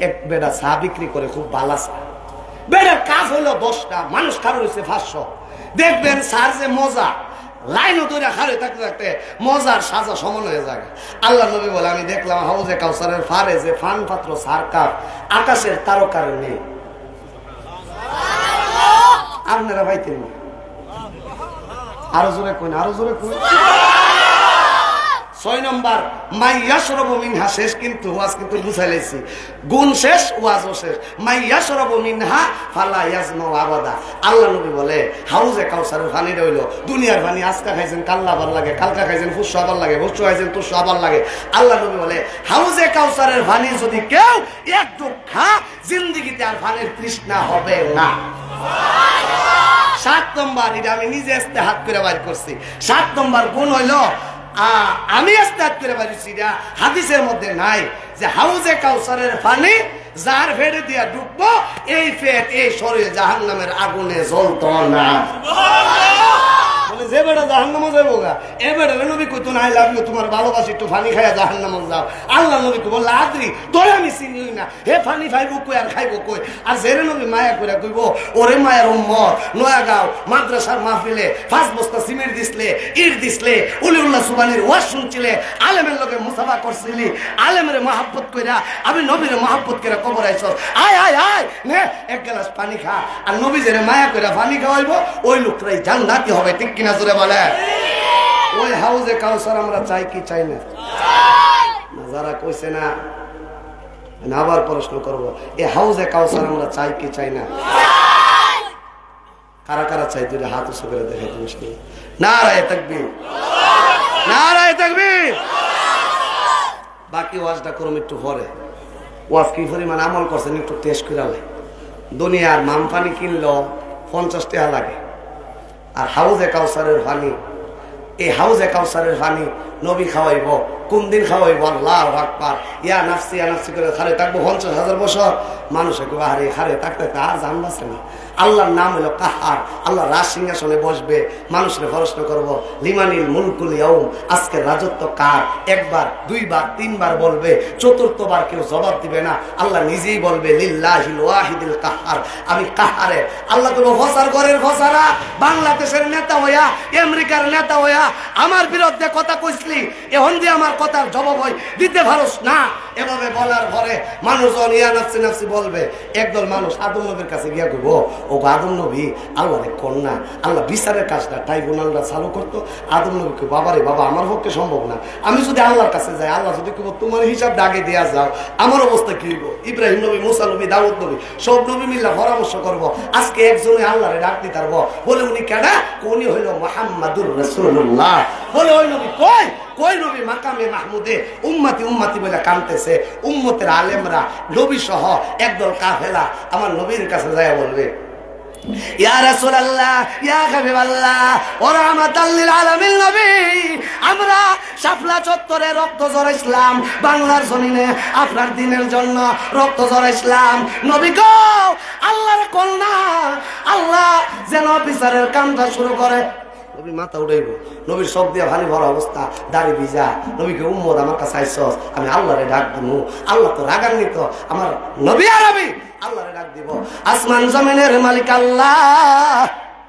এক বেটা চা বিক্রি করে, খুব ভালো চা, বেটার কাজ হলো 10টা, মানুষ খারাপ হয়েছে 500। দেখবেন চার যে মজা, লাইনও ধরে খারে থাকতে থাকতে মজার সাজা সমান হয়ে যায়। আল্লাহ নবী বলে আমি দেখলাম হাউজে কাউসারের ফারে যে ফান পাত্র, সার কাপ, আকাশের তারকার নেই। আপনারা পাইতেন না? আরো জোরে কই, আরো জোরে কই। 6 নম্বর মাইয়াশরাবু মিনহা শেষ, কিন্তু ওয়াজ কিন্তু বুঝাইলেছি, গুণ শেষ ওয়াজও শেষ। মাইয়াশরাবু মিনহা ফালা ইয়াজমাউ আবাদা। আল্লাহ নবী বলে হাউজে কাউসারের পানি রইল দুনিয়ার পানি, আজকা খাইছেন কাল্লা আবার লাগে, কালকা খাইছেন ফুসু আবার লাগে, ফুসু খাইছেন তুসু আবার লাগে। আল্লাহ নবী বলে হাউজে কাউসারের পানি যদি কেউ একটু খা, জিন্দেগিতে আর পানির তৃষ্ণা হবে না। 7 নম্বর, এটা আমি নিজে ইস্তেহাত করে বাইর করছি। 7 নম্বর গুণ হইল, আমি ইস্তেহাত করে বাইরছি, এটা হাদিসের মধ্যে নাই, যে হাউজে কাউসারের পানি যার ফেটে দিয়া ডুববো, এই ফেট এই শরীর জাহান্নামের আগুনে জ্বলতো না। যে বেটা জাহান্নামে যাবো গা, এ বেটা নবী কইতো না আই লাভ ইউ, তোমার ভালোবাসি, একটু পানি খাইয়া জাহান্নামে যাও। আল্লাহ নবী তো বললা আদ্রি তোরে আমি চিনি না, হে পানি খাইবো কই আর খাইবো কই। আর জেরে নবী মায়া করে কইব, ওরে মায়ের উম্মত, নয়াগাঁও মাদ্রাসার মাহফিলে 5 বস্তা সিমেন্ট দিসলে, ইট দিসলে, উলিউল্লাহ সুবহানের ওয়াজ শুনছিলে, আলেমের লগে মুসাফা করছিলি, আলেমের মহব্বত কইরা আমি নবীর মহব্বত করে কবর আইছ, আয় আয় আয় নে এক গ্লাস পানি খা। আর নবী জেরে মায়া কইরা পানি খাওয়াইবো, ওই লোকটাই জান্নাতি হবে, ঠিক কিনা জোরে বলে? ওই হাউজে কাউসার আমরা চাই কি চাই না? যারা কইছে না, আবার প্রশ্ন করবো, এই হাউজে কাউসার আমরা চাই কি চাই না? কারা কারা চাই? দুইটা হাত উঁচু করে দেখে তুমি। নারায়ে তাকবীর, নারায়ে তাকবীর। বাকি ওয়াজটা করুম একটু পরে। ওয়াজ কি পরিমাণ আমল করছেন একটু টেস্ট করে লাই। দুনিয়ার মাম পানি কিনলো 50 টাকা লাগে, আর হাউজে কাউসারের পানি, এই হাউজে কাউসারের পানি নবী খাওয়াইব, কোন দিন খাওয়াইব? আল্লাহু আকবার। ইয়া নাফসি ইয়া নাফসি করে খারে থাকবো 50,000 বছর। মানুষে কেউ আরে খারে থাকতে আর জান বাঁচে না। আল্লাহর নাম হলো কাহার, আল্লাহ রাজ সিংহাসনে বসবে, মানুষের প্রশ্ন করব লিমানিল মুলকুল ইয়াউম, আজকের রাজত্ব কার? একবার, দুইবার, তিনবার বলবে, চতুর্থবার কেউ জবাব দিবে না। আল্লাহ নিজেই বলবে লিল্লাহিল ওয়াহিদিল কাহার, আমি কাহারে। আল্লাহ তো ফসার ঘরের ফসারা, বাংলাদেশের নেতা হইয়া, আমেরিকার নেতা হইয়া আমার বিরুদ্ধে কথা কইছলি, এখন দিয়ে আমার কথার জবাব হয় দিতে পারোস না। এভাবে বলার পরে মানুষজন ইয়া নাফসি নাফসি বলবে। একদল মানুষ আদম নবীর কাছে গিয়া কইব, ও আদম নবী আল্লাহরে কন্যা, আল্লাহ বিচারের কাজটা ট্রাইব্যুনালটা চালু করতো। আদম নবী কই, বাবারে বাবা আমার পক্ষে সম্ভব না, আমি যদি আল্লাহর কাছে যাই, আল্লাহ যদি কইব তোমার হিসাব দাগে দেয়া যাও, আমার অবস্থা কি হইব? ইব্রাহিম নবী, মুসা নবী, দাউদ নবী, সব নবী মিল্লা পরামর্শ করবো, আজকে একজনে আল্লাহরে ডাক দিতে পারবো। বলে উনি কেডা? উনি হইল মুহাম্মাদুর রাসূলুল্লাহ। বলে ওই নবী কই? কই নবী মাকামে মাহমুদে উম্মতি উম্মতি বলে কাঁদতেছে। উম্মতের আলেমরা নবী সহ একদল কাফেলা আমার নবীর কাছে যায় বলবে, ইয়া রাসূলুল্লাহ, ইয়া হাবিবাল্লাহ, ওয়া রাহমাতাল লিল আলামিন নবী, আমরা শাপলা চত্বরে রক্ত ঝরাইছিলাম, বাংলার জমিনে আপনার দিনের জন্য রক্ত ঝরাইছিলাম। নবী গো, আল্লাহর কন্যা, আল্লাহ যেন বিচারের কামটা শুরু করে। নবী মাথা উঠাইব, নবীর সব দিয়া ভারী ভরা অবস্থা, দাড়ি ভিজা। নবীকে উম্মত আমার কাছে আইসস, আমি আল্লাহরে ডাক দিব। আল্লাহ তো রাগান্বিত, আমার নবী আর আমি আল্লাহরে ডাক দিব। আসমান জমিনের মালিক আল্লাহ,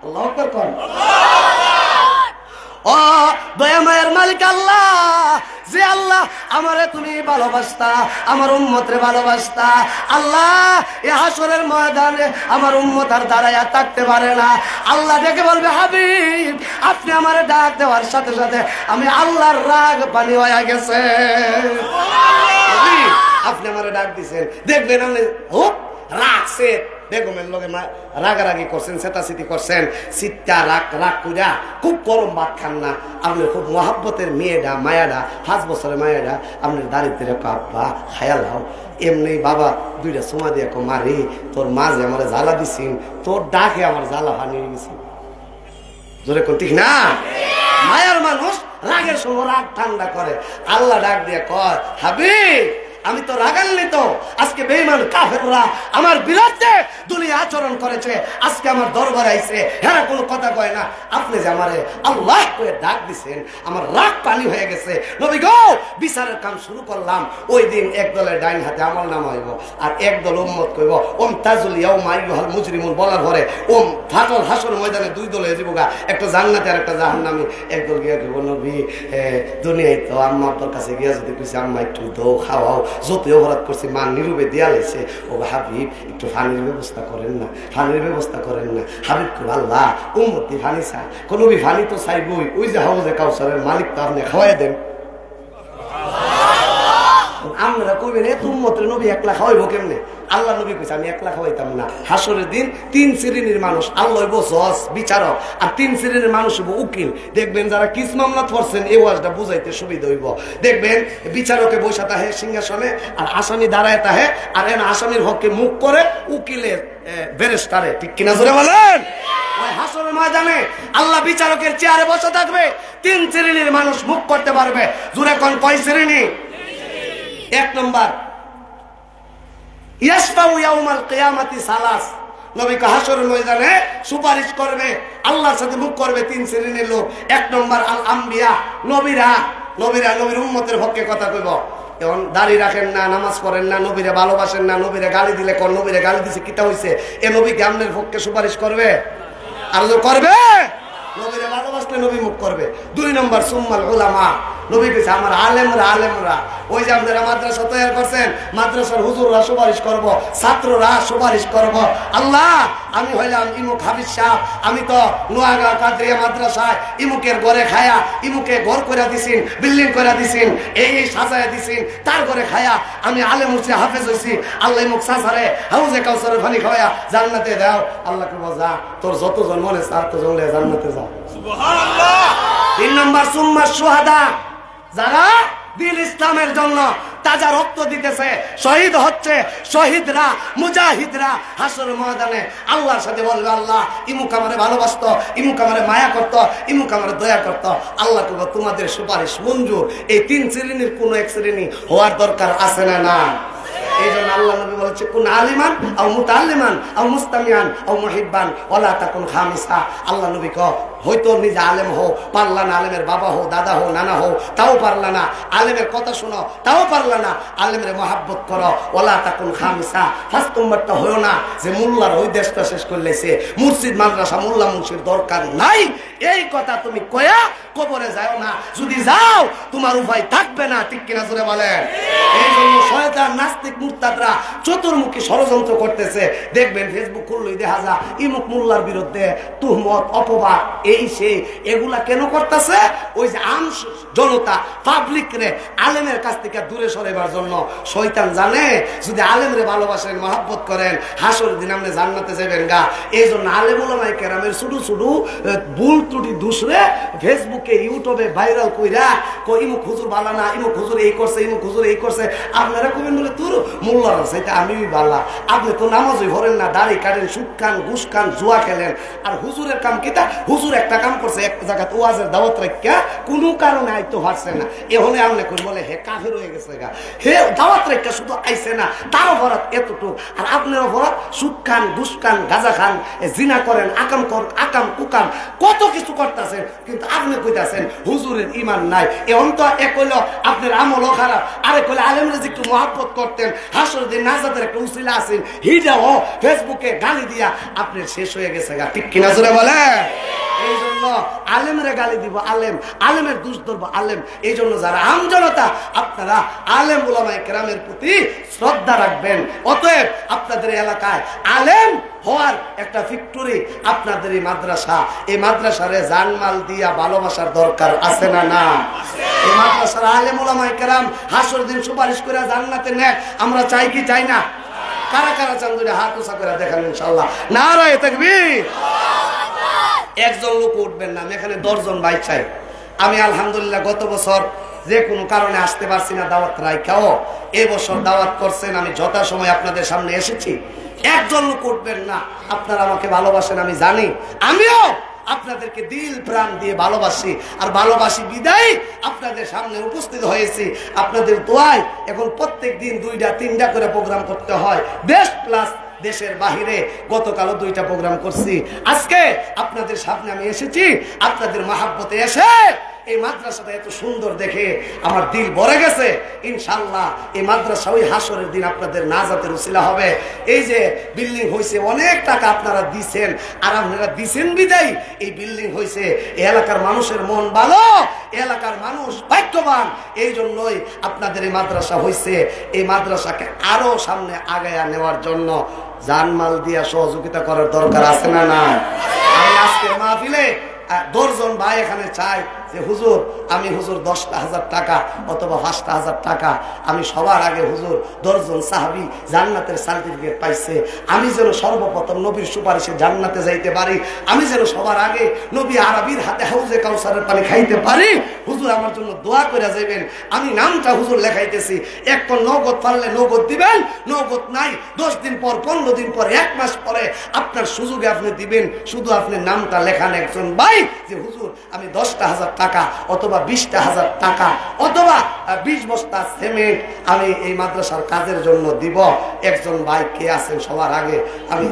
আল্লাহু আকবার কোন। ও দয়া মায়ের মালিক আল্লাহ, যে আল্লাহ আমারে তুমি ভালোবাসতা, আমার উম্মতরে ভালোবাসতা, আল্লাহ এই হাসরের ময়দানে আমার উম্মত আর দাঁড়াইয়া থাকতে পারে না। আল্লাহ ডেকে বলবে, হাবিব আপনি আমারে ডাক দেওয়ার সাথে সাথে আমি আল্লাহর রাগ পানি হয়ে গেছে। আপনি আমারে ডাক দিছেন, দেখবেন আপনি রাগছে, বেগমের লগে রাগারাগি করছেন, চেতাচিতি করছেন, চিত্তা রাগ রাগ কইরা খুব গরম ভাত খান না। আপনি খুব মহাব্বতের মেয়েটা, মায়াডা 5 বছরের মায়াডা আপনার দাঁড়িয়ে কাব্বা খায়াল হও। এমনি বাবা দুইটা চুমা দিয়ে মারি, তোর মাঝে আমার জ্বালা দিছিন, তোর ডাকে আমার জ্বালা হানিয়ে গেছি। জোরে কোন ঠিক না? মায়ার মানুষ রাগের সময় রাগ ঠান্ডা করে। আল্লাহ ডাক দিয়ে কয়, হাবিব আমি তো রাগান্বিত, আজকে বেঈমান কাফেররা আমার বিরুদ্ধে দুনিয়া আচরণ করেছে, আজকে আমার দরবারে আইছে, হেরা কোনো কথা কয় না। আপনি যে আমারে আল্লাহ করে ডাক দিছেন, আমার রাগ পানি হয়ে গেছে। নবী গো, বিচারের কাম শুরু করলাম। ওই দিন এক দলের ডাইন হাতে আমল নামা হইব, আর একদল উম্মত কইব ওম তাজুল ইয়াউমা আইয়ুহাল মুজরিমুন বলার পরে ওম ফাতল হাসর ময়দানে 2 দল হয়ে যাবো গা, একটা জান্নাতি আর একটা জাহান্নামী। একদল গিয়া কইব, নবী দুনিয়ায় তো আম্মা আপনার কাছে গিয়া যদি কইছে আম্মা একটু দো খাওয়াও, যত অপরাধ করছি মা নীরবে দিয়া লাইছে, ও হাবিব একটু পানির ব্যবস্থা করেন না, পানির ব্যবস্থা করেন না। হাবিব কই, আল্লাহ উম্মতি পানি চায়, কোন পানি তো চাইবই, ওই যে হাউজে কাউসারের মালিক তো আপনি খাওয়াই দেন। আমরা কইবেন এত উম্মতের নবী একলা খাওয়াইবো কেমনে? আল্লাহ নবী কইছে আমি একলা খাওয়াইতাম না। হাসরের দিন 3 শ্রেণীর মানুষ, আল্লাহ হইব জজ বিচারক, আর 3 শ্রেণীর মানুষ হইব উকিল। দেখবেন যারা কিস মামলা করছেন এই ওয়াজটা বুঝাইতে সুবিধা হইব। দেখবেন বিচারকে বসে তাহে সিংহাসনে, আর আসামি দাঁড়ায় তাহে, আর এন আসামির হককে মুখ করে উকিলের ব্যারিস্টারে। ঠিক কিনা জোরে বলেন? ওই হাসরের ময়দানে আল্লাহ বিচারকের চেয়ারে বসে থাকবে, 3 শ্রেণীর মানুষ মুখ করতে পারবে। জোরে কোন কয় শ্রেণী? 1 নম্বর ইয়াশফাউ ইয়াউমাল কিয়ামাতি সালাস। নবী হাসরের ময়দানে সুপারিশ করবে, আল্লাহর সাথে মুখ করবে 3 শ্রেণীর লোক। 1 নম্বর আল আম্বিয়া, নবীরা নবীর উম্মতের হককে কথা কইব। এখন দাড়ি রাখেন না, নামাজ পড়েন না, নবীরে ভালোবাসেন না, নবীরে গালি দিলে কোন নবীরে গালি দিছে কিতা হইছে, এ নবী কি আমনের পক্ষে সুপারিশ করবে? আর করবে? নবীরে ভালোবাসলে নবী মুখ করবে। 2 নম্বর সুম্মাল উলামা। নবী কইছে আমার আলেমরা ওই যে আপনারা মাদ্রাসা তৈরি করছেন, মাদ্রাসার হুজুররা সুপারিশ করব, ছাত্ররা সুপারিশ করব। আল্লাহ আমি হইলাম ইমুক হাফিজ সাহেব, আমি তো নোয়াগাঁও কাদরিয়া মাদ্রাসায় ইমুকের ঘরে খায়া, ইমুকে ঘর করে দিছিন, বিল্ডিং করে দিছিন, এই সাজায় দিছিন, তার ঘরে খায়া আমি আলেম হইছি, হাফেজ হইছি। আল্লাহ ইমুক সাসারে হাউজে কাউসারের পানি খাওয়া জান্নাতে দাও। আল্লাহকে বলছা তোর যতজন মনে চার তো জঙ্গলে জান্নাতে যাও। সুবহানাল্লাহ। 3 নম্বর সুম্মা শুহাদা, যারা দিন ইসলামের জন্য তাজা রক্ত দিতেছে, শহীদ হচ্ছে, শহীদরা মুজাহিদরা হাসরের ময়দানে আল্লাহর সাথে বলবে আল্লাহ ইমুক আমারে ভালোবাসতো, ইমুক আমারে মায়া করতো, ইমুক আমারে দয়া করতো। আল্লাহ কইবো তোমাদের সুপারিশ মঞ্জুর। এই 3 শ্রেণীর কোন এক শ্রেণী হওয়ার দরকার আছে না? না। এই জন্য আল্লাহ নবী বলেছে কোন আলিমান আও মুতাআল্লিমান আও মুস্তামিয়ান আও মুহিব্বান ওয়ালা তাকুন খামিসা। আল্লাহ নবী কয় হয়তো নিজে আলেম হও, পারলা না, আলেমের বাবা হও, দাদা হও, নানা হও, তাও পারলা না, আলেমের কথা শোনো তাও পারলা না, আলেমের মহাব্বত করো, ওয়ালা তাকুন খামিসা। 5 নম্বরটা হইও না যে মোল্লার ওই দেশটা শেষ করলেছে, মুর্শিদ মাদ্রাসা মোল্লা মুন্সির দরকার নাই, এই কথা তুমি কয়া কবরে যাও না। যদি যাও তোমার উপায় থাকবে না। ঠিক কিনা জোরে বলেন? এই জন্য শয়তান নাস্তিক মুরতাদরা চতুর্মুখী ষড়যন্ত্র করতেছে। দেখবেন ফেসবুক খুললেই দেখা যায় ইমুক মোল্লার বিরুদ্ধে তুহমত, অপবাদ, এই সেই এগুলা কেন করতেছে? ওই যে আম জনতা পাবলিক রে আলেমের কাছ থেকে দূরে সরাইবার জন্য। শয়তান জানে যদি আলেমরে ভালোবাসেন, মহব্বত করেন, হাসরের দিন আপনি জান্নাতে যাবেন গা। এই জন্য আলেম উলামায়ে কেরামের ছোট ছোট ভুল ত্রুটি দুসরে ফেসবুকে ইউটিউবে ভাইরাল কইরা কই ইমুক হুজুর ভালো না, ইমুক হুজুর এই করছে, ইমুক হুজুর এই করছে। আপনারা কইবেন বলে তোর মোল্লার চাইতে আমি ভালো, আপনি তো নামাজই ভরেন না, দাড়ি কাটেন, সুদ খান, ঘুষ খান, জুয়া খেলেন। আর হুজুরের কাম কিতা? হুজুর একটা কাম করছে, এক জায়গায় ওয়াজের দাওয়াত রাখিয়া কোনো কারণে আইতে পারছে না, এহনে আপনি কোন বলে হে কাফের হয়ে গেছে গা, হে দাওয়াত রাখিয়া শুধু আইছে না, তার অপরাধ এতটুকু। আর আপনার অপরাধ সুদ খান, ঘুষ খান, গাঁজা খান, জিনা করেন, আকাম কুকাম কত কিছু করতেছেন, কিন্তু আপনি কইতাছেন হুজুরের ঈমান নাই। এখন তো এক হইল আপনার আমলও খারাপ, আরেক হইলে আলেমরা যে একটু মহব্বত করতেন, হাসরের দিন নাজাতের একটা উসিলা আছেন, হিডাও ফেসবুকে গালি দিয়া আপনার শেষ হয়ে গেছে গা। ঠিক কিনা জোরে বলে? এই জন্য আলেমরে গালি দিব আলেম, আলেমের দোষ ধরবো আলেম। এই জন্য যারা আম জনতা আপনারা আলেম উলামায়ে কেরামের প্রতি শ্রদ্ধা রাখবেন। অতএব আপনাদের এলাকায় আলেম হওয়ার একটা ফ্যাক্টরি আপনাদের এই মাদ্রাসা, এই মাদ্রাসারে জানমাল দিয়া ভালোবাসার দরকার আছে না? না। এই মাদ্রাসার আলেম উলামায়ে কেরাম হাসরের দিন সুপারিশ করে জান্নাতে নেক আমরা চাই কি চাই না? কারা কারা চান যদি হাত উঁচা করে দেখান ইনশাআল্লাহ। নারায়ে তাকবীর। একজন লোক উঠবেন না, আমি এখানে 10 জন ভাই চাই। আমি আলহামদুলিল্লাহ গত বছর যে কোনো কারণে আসতে পারছি না দাওয়াত রাইখাও, এবছর দাওয়াত করছেন, আমি যথাসময় আপনাদের সামনে এসেছি। একজন লোক উঠবেন না। আপনারা আমাকে ভালোবাসেন আমি জানি, আমিও আপনাদেরকে দিল প্রাণ দিয়ে ভালোবাসি, আর ভালোবাসি বিদায় আপনাদের সামনে উপস্থিত হয়েছি। আপনাদের দোয়ায় এখন প্রত্যেক দিন 2টা-3টা করে প্রোগ্রাম করতে হয়, দেশ প্লাস দেশের বাহিরে। গতকালও 2টা প্রোগ্রাম করছি, আজকে আপনাদের সামনে আমি এসেছি আপনাদের মহাব্বতে এসে। এই মাদ্রাসাটা এত সুন্দর দেখে আমার দিল ভরে গেছে। ইনশাআল্লাহ এই মাদ্রাসা ওই হাসরের দিন আপনাদের নাজাতের উসিলা হবে। এই যে বিল্ডিং হয়েছে, অনেক টাকা আপনারা দিছেন, আর আপনারা দিছেন বিদায় এই বিল্ডিং হয়েছে। এই এলাকার মানুষের মন ভালো, এলাকার মানুষ ভাগ্যবান, এই জন্যই আপনাদের এই মাদ্রাসা হয়েছে। এই মাদ্রাসাকে আরো সামনে আগায়া নেওয়ার জন্য জানমাল দিয়া সহযোগিতা করার দরকার আছে না? না। আমি আজকে মাহফিলে 10 জন ভাই এখানে চাই যে হুজুর আমি হুজুর 10,000 টাকা অথবা 5,000 টাকা আমি সবার আগে হুজুর 10 জন সাহাবী জান্নাতের সার্টিফিকেট পাইছে, আমি যেন সর্বপ্রথম নবীর সুপারিশে জান্নাতে যাইতে পারি, আমি যেন সবার আগে নবী আরবির হাতে হাউজে কাউসারের পানি খাইতে পারি, হুজুর আমার জন্য দোয়া করে যাবেন। আমি নামটা হুজুর লেখাইতেছি, এখন নগদ পারলে নগদ দিবেন, নগদ নাই 10 দিন পর 15 দিন পর 1 মাস পরে আপনার সুযোগে আপনি দিবেন। শুধু আপনি নামটা লেখান একজন ভাই যে হুজুর আমি 10,000 টাকা অথবা 20,000 টাকা অথবা 20 বস্তা সিমেন্ট আমি এই মাদ্রাসার কাজের জন্য দিব। একজন ভাই কে আছেন সবার আগে? আমি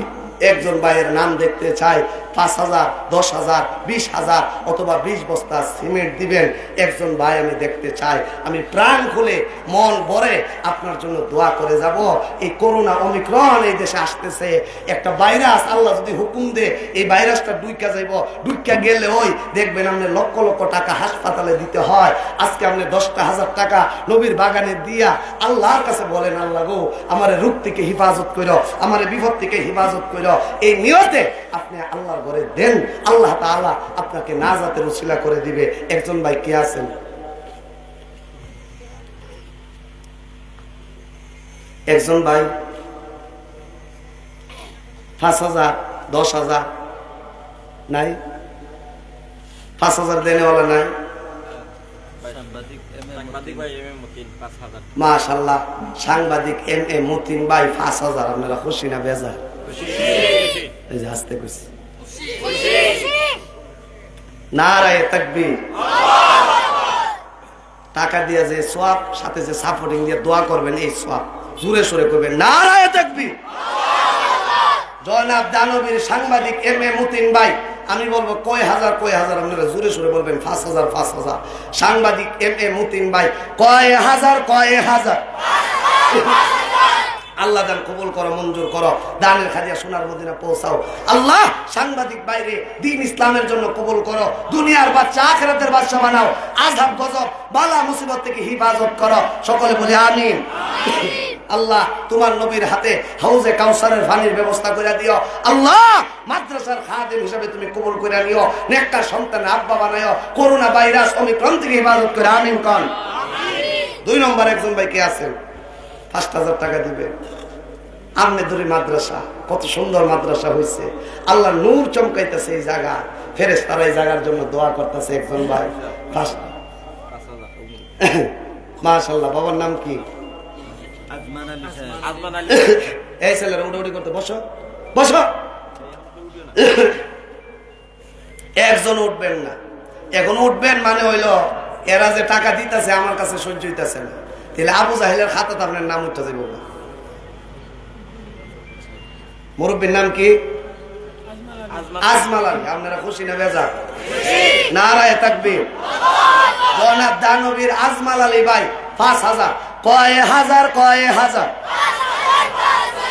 একজন ভাইয়ের নাম দেখতে চাই। 5,000, 10,000, 20,000 অথবা 20 বস্তা সিমেন্ট দিবেন। একজন ভাই আমি দেখতে চাই। আমি প্রাণ খুলে মন ভরে আপনার জন্য দোয়া করে যাব। এই করোনা ওমিক্রন এই দেশে আসতেছে, একটা ভাইরাস, আল্লাহ যদি হুকুম দে এই ভাইরাসটা ডুইকা যাইব, ডুইকা গেলে ওই দেখবেন আপনি লক্ষ লক্ষ টাকা হাসপাতালে দিতে হয়। আজকে আপনি 10,000 টাকা নবীর বাগানে দিয়া আল্লাহর কাছে বলেন, আল্লাহ গো আমার রোগ থেকে হেফাজত করো, আমার বিপদ থেকে হেফাজত করো। এই নিয়তে আপনি আল্লাহর ঘরে দেন, আল্লাহ তাআলা আপনাকে নাজাতের উসিলা করে দিবে। একজন ভাই কে আছেন? একজন ভাই 5,000, 10,000 নাই? 5,000 দেনেওয়ালা নাই? মাশাআল্লাহ, সাংবাদিক এম এ মতিন ভাই 5,000। আপনারা খুশি না বেজার? এই যে আসতে খুশি। নারায়ে তাকবীর। টাকা দিয়ে যে সওয়াব, সাথে যে সাপোর্টিং দিয়ে দোয়া করবেন, এই সওয়াব জোরে সোরে করবেন। নারায়ে তাকবীর। জনাব দানবীর সাংবাদিক এম এ মতিন ভাই, আমি বলবো কয় হাজার আপনারা জোরে সোরে বলবেন 5,000। সাংবাদিক এম এ মতিন ভাই কয় হাজার আল্লাহ দান কবুল করো, মঞ্জুর করো, দানের খাদিয়া সোনার মদিনা পৌঁছাও। আল্লাহ সাংবাদিক বাইরে দ্বীন ইসলামের জন্য কবুল করো, দুনিয়ার বাচ্চা আখিরাতের বাচ্চা বানাও, আযাব গজব বালা মুসিবত থেকে হিফাজত করো। সকলে বলি আমিন। আল্লাহ তোমার নবীর হাতে হাউজে কাউসারের পানির ব্যবস্থা করে দিও। আল্লাহ মাদ্রাসার খাদেম হিসেবে তুমি কবুল করে নিও, নেককার সন্তান আব্বা বানায়ো, করোনা ভাইরাস ওমিক্রন থেকে হিফাজত করে আমিন কোন। 2 নম্বর একজন ভাই কে আছেন? 5,000 টাকা দিবে। আহমেদুরি মাদ্রাসা কত সুন্দর মাদ্রাসা হয়েছে, আল্লাহ নূর চমকাইতেছে এই জায়গা, ফেরেশতারা এই জায়গার জন্য দোয়া করতেছে। একজন ভাই মাশাআল্লাহ, বাবার নাম কি? এই ছেলেরা উড়াউড়ি করতে বসো বসো। একজন উঠবেন না, এখন উঠবেন মানে হইল এরা যে টাকা দিতেছে আমার কাছে সহ্য হইতেছে না, তাহলে আবু জাহেলের খাতাতে আপনার নাম উঠতে যাবো না। মুরব্বীর নাম কি? আজমাল আলী। আপনারা খুশি না বেজার? নারায়ে তাকবীর। জনাব দানবীর আজমাল আলী ভাই 5,000। কয় হাজার?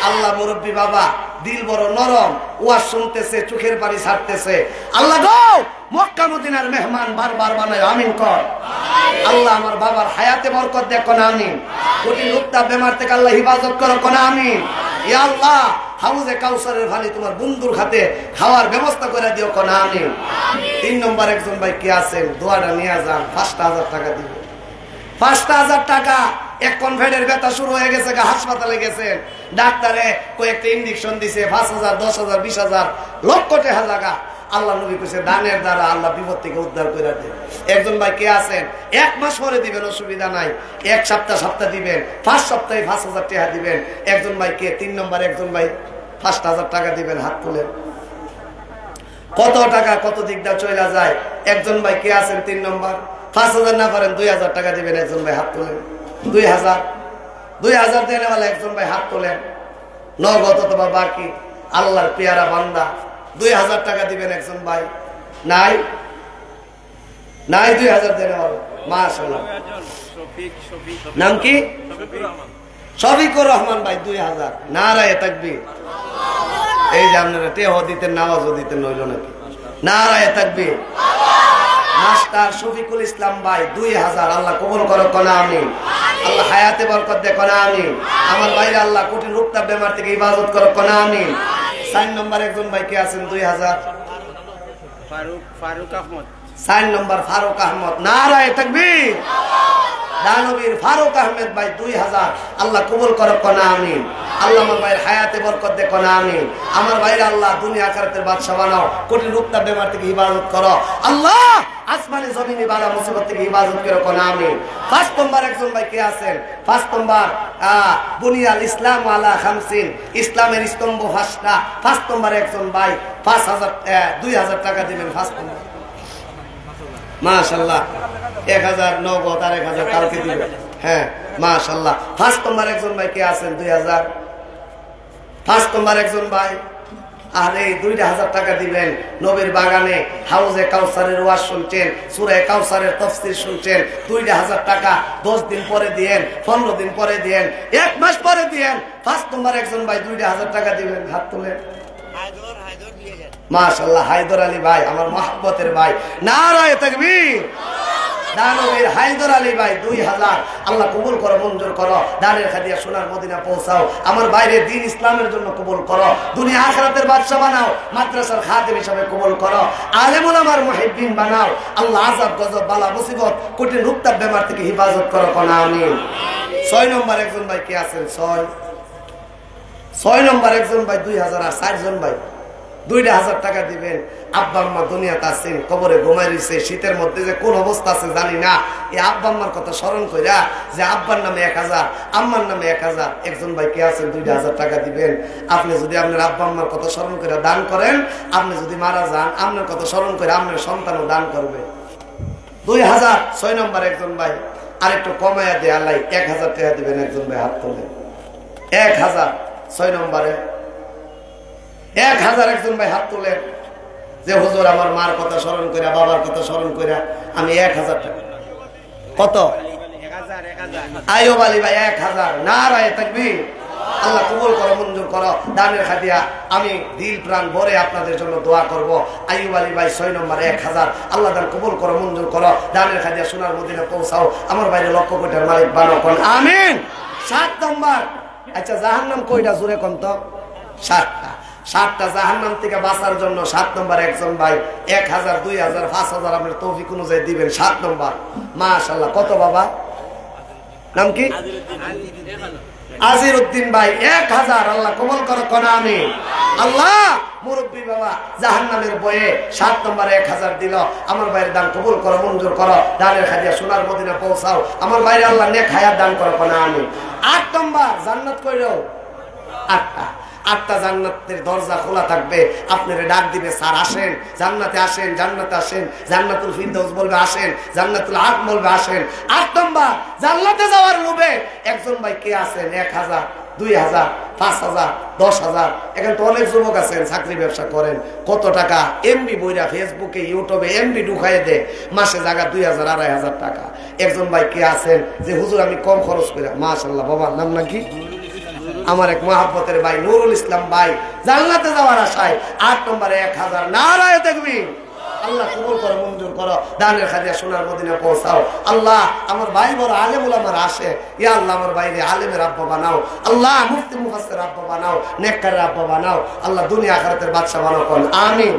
আল্লাহ মুরব্বী বাবা দিল বড় নরম, ওয়াজ শুনতেছে, চোখের পানি ছাড়তেছে। আল্লাহ গো মক্কা মদিনার মেহমান বারবার বানায়, আমিন কর। আল্লাহ আমার বাবার হায়াতে বরকত দে, কোন আমিন। কোটি লুপ্তা বেমার থেকে আল্লাহ হিফাজত করো, কোন আমিন। ইয়া আল্লাহ হাউজে কাউসারের পানি তোমার বন্ধুর হাতে খাওয়ার ব্যবস্থা করে দিও, কোন আমিন। 3 নম্বর একজন ভাই কি আছেন? দোয়াটা নিয়ে যান, 5,000 টাকা দিবে। 5,000 টাকা। এক কনফেডের ব্যথা শুরু হয়ে গেছে, হাসপাতালে গেছেন, ডাক্তারে কয়েকটা ইনজেকশন দিছে, 5,000, 10,000, 20,000 লক্ষ টাকা। আল্লাহ নবী কইছে দানের দ্বারা আল্লাহ বিপদ থেকে উদ্ধার করে দেন। একজন ভাই কে আছেন? 1 মাস পরে দিবেন, অসুবিধা নাই। 1 সপ্তাহ দিবেন, 5 সপ্তাহে 5,000 টাকা দিবেন। একজন ভাই কে? 3 নম্বর একজন ভাই 5,000 টাকা দিবেন, হাত তুলেন। কত টাকা কত দিক দা চলে যায়। একজন ভাই কে আছেন? 3 নম্বর 5,000 না পারেন 2,000 টাকা দিবেন। একজন ভাই হাত তোলেন। 2,000 দেনেওয়ালা একজন ভাই হাত তোলেন, নগদ অথবা বাকি। আল্লাহর পেয়ারা বান্দা 2,000 টাকা দিবেন। একজন ভাই নাই 2,000 দেনেওয়ালা। মাশাআল্লাহ, নাম কি? শফিকুর রহমান ভাই 2,000। নারায়ে তাকবীর। এই যে আপনারা টেহ দিতেন, নামাজও দিতেন, নইল নাকি? নারায়ে তাকবীর। মাস্টার শফিকুল ইসলাম ভাই 2,000। আল্লাহ কবুল করো, কোন আমিন। আল্লাহ হায়াতে বরকত দে, কোন আমিন। আমার ভাইরা আল্লাহ কঠিন রোগ বেমার থেকে ইবাদত করো, কোন আমিন। 4 নম্বর একজন ভাই কে আছেন? 2,000। ফারুক আহমদ। 4 নম্বর ফারুক আহমদ, নারায়ে তাকবীর। দানবীর ফারুক আহমেদ ভাই 2000, আল্লাহ কবুল করো কোনা আমিন। আল্লাহ আমার ভাইয়ের হায়াতে বরকত দে কোনা আমিন। আমার ভাইরা আল্লাহ দুনিয়া আখিরাতের বাদশা বানাও, কোটি রূপতা বেমার থেকে হিফাজত করো আল্লাহ, আসমানে জমিনে বালা মুসিবত থেকে হিফাজত করো কোনা আমিন। 5 নম্বর একজন ভাই কে আছেন? 5 নম্বর বুনিয়াল ইসলাম আলা 50, ইসলামের স্তম্ভ 5টা। 5 নম্বর একজন ভাই 2000 টাকা দিবেন। 5 নম্বর মাশাআল্লাহ, 1000 নগদ আর 1000 কালকে দিবেন। হ্যাঁ মাশাআল্লাহ। 5 নম্বর একজন ভাই কে আছেন? 2000। 5 নম্বর একজন ভাই আরে 2000 টাকা দিবেন। নবীর বাগানে হাউজে কাউসারের ওয়াজ শুনছেন, সূরা কাউসারের তাফসীর শুনছেন, 2000 টাকা 10 দিন পরে দিয়েন, 15 দিন পরে দিয়েন, 1 মাস পরে দিয়েন। 5 নম্বর একজন ভাই 2000 টাকা দিবেন। হাত তুলেন। মাশাআল্লাহ, হায়দর আলী ভাই আমার মহব্বতের ভাই, নারায়ে তাকবীর। দানবীর হায়দর আলী ভাই 2000, আল্লাহ কবুল করো, মঞ্জুর করো। দানের খাদিয়া সোনার মদিনা পৌঁছাও। আমার বাইরে দিন ইসলামের জন্য কবুল করো, দুনিয়া আখিরাতের বাদশা বানাও, মাদ্রাসার খাদেম হিসাবে কবুল করো, আলেম উলামার মুহিব্বিন বানাও। আল্লাহ আযাব গজব বালা মুসিবত কোটি রূপতা বেমার থেকে হিফাজত করো কোনা আমিন। 6 নম্বর একজন ভাই কে আছেন? 6 নম্বর একজন ভাই 2000 আর 4 জন ভাই 2000 টাকা দিবেন। আব্বা আম্মা দুনিয়াতে আছেন, কবরে ঘুমাই রইছে, শীতের মধ্যে যে কোন অবস্থা আছে জানি না। এই আব্বা আম্মার কথা স্মরণ কইরা যে আব্বার নামে 1000, আম্মার নামে 1000, একজন ভাই কে আছেন 2000 টাকা দিবেন। আপনি যদি আপনার আব্বা আম্মার কথা স্মরণ করে দান করেন, আপনি যদি মারা যান, আপনার কথা স্মরণ করে আপনার সন্তানও দান করবে। 2000। 6 নম্বর একজন ভাই আরেকটু কমায়া দিয়ে আল্লাহ 1000 টাকা দিবেন। একজন ভাই হাত তোলেন। 1000। 6 নম্বরে 1000 একজন ভাই হাত তোলেন যে হুজুর আমার মার কথা স্মরণ করে, বাবার কথা স্মরণ করে আমি 1000 টাকা। কত? 1000। আইয়ুব আলী ভাই 1000, নারায়ে তাকবীর। আল্লাহ কবুল করো, মঞ্জুর করো। দানের খাদিয়া আমি দিল প্রাণ ভরে আপনাদের জন্য দোয়া করব। আইয়ুব আলী ভাই 6 নম্বর 1000, আল্লাহ দান কবুল করো, মঞ্জুর করো। দানের খাদিয়া সোনার মদিনা পৌঁছাও, আমার বাইরে লক্ষ কোটির মালিক বানাও কোন আমিন। 7 নম্বর, আচ্ছা জাহান্নাম কয়টা জোরে কোন তো? 7টা। 7টা জাহান্নাম থেকে বাঁচার জন্য 7 নম্বর একজন ভাই 1000, 2000, 5000 আপনার তৌফিক অনুযায়ী দিবেন। 7 নম্বর মাশাআল্লাহ। কত বাবা নাম কি? আজিরউদ্দিন ভাই 1000, আল্লাহ কবুল করো কোন আমিন। আল্লাহ মুরব্বী বাবা জাহান্নামের বয়ে 7 নম্বর 1000 দিল, আমার বাইরে দান কবুল করো, মঞ্জুর করো। দানের খাদিয়া সোনার মদিনা পৌঁছাও, আমার বাইরে আল্লাহ নেক হায়াত দান করো কোন আমিন। 8 নম্বর জান্নাত কইরো 8টা। 8টা জান্নাতের দরজা খোলা থাকবে, আপনারা ডাক দিবে, স্যার আসেন, জান্নাতে আসেন, জান্নাতে আসেন। জান্নাতুল ফিরদৌস বলবে আসেন, জান্নাতুল আদ বলবে আসেন। 8 নম্বর জান্নাতে যাওয়ার লোভে একজন ভাই কে আছেন? 1000, 2000, 5000, 10000। এখানে তো অনেক যুবক আছেন চাকরি ব্যবসা করেন, কত টাকা এমবি বইরা ফেসবুকে ইউটিউবে এমবি ঢুকাই দে, মাসে জায়গা 2000, 2500 টাকা। একজন ভাই কে আছেন যে হুজুর আমি কম খরচ করে? মাশাআল্লাহ। বাবার নাম নাকি? আমার এক মহাব্বতের ভাই নুরুল ইসলাম ভাই জান্নাতে যাওয়ার আশায় 8 নম্বরে 1000, নারায়ে তাকবীর। আল্লাহ কবুল করো, মঞ্জুর করো। দানের খাদিয়া সোনার মদিনা পৌঁছাও। আল্লাহ আমার ভাই বড় আলেম উলামার আসে, ইয়া আল্লাহ আমার বাইরে আলেমের আব্বা বানাও। আল্লাহ মুফতি মুফাসসির আব্বা বানাও, নেককারের আব্বা বানাও। আল্লাহ দুনিয়া আখিরাতের বাদশা বানাও কোন আমিন।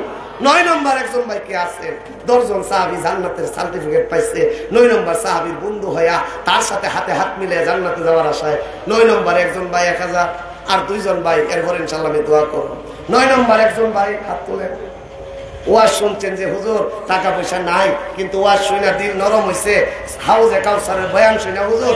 9 নম্বর একজন ভাই কে আছেন? 10 জন সাহাবী জান্নাতের সার্টিফিকেট পাইছে। 9 নম্বর সাহাবীর বন্ধু হইয়া তার সাথে হাতে হাত মিলে জান্নাতে যাওয়ার আশায় 9 নম্বর একজন ভাই 1000, আর 2 জন ভাই এরপর ইনশাআল্লাহ আমি দোয়া করব। 9 নম্বর একজন ভাই হাত তুলেন। ওয়াজ শুনছেন যে হুজুর টাকা পয়সা নাই, কিন্তু ওয়াজ শুনে দিল নরম হইছে, হাউজে কাউসারের বয়ান শুনে হুজুর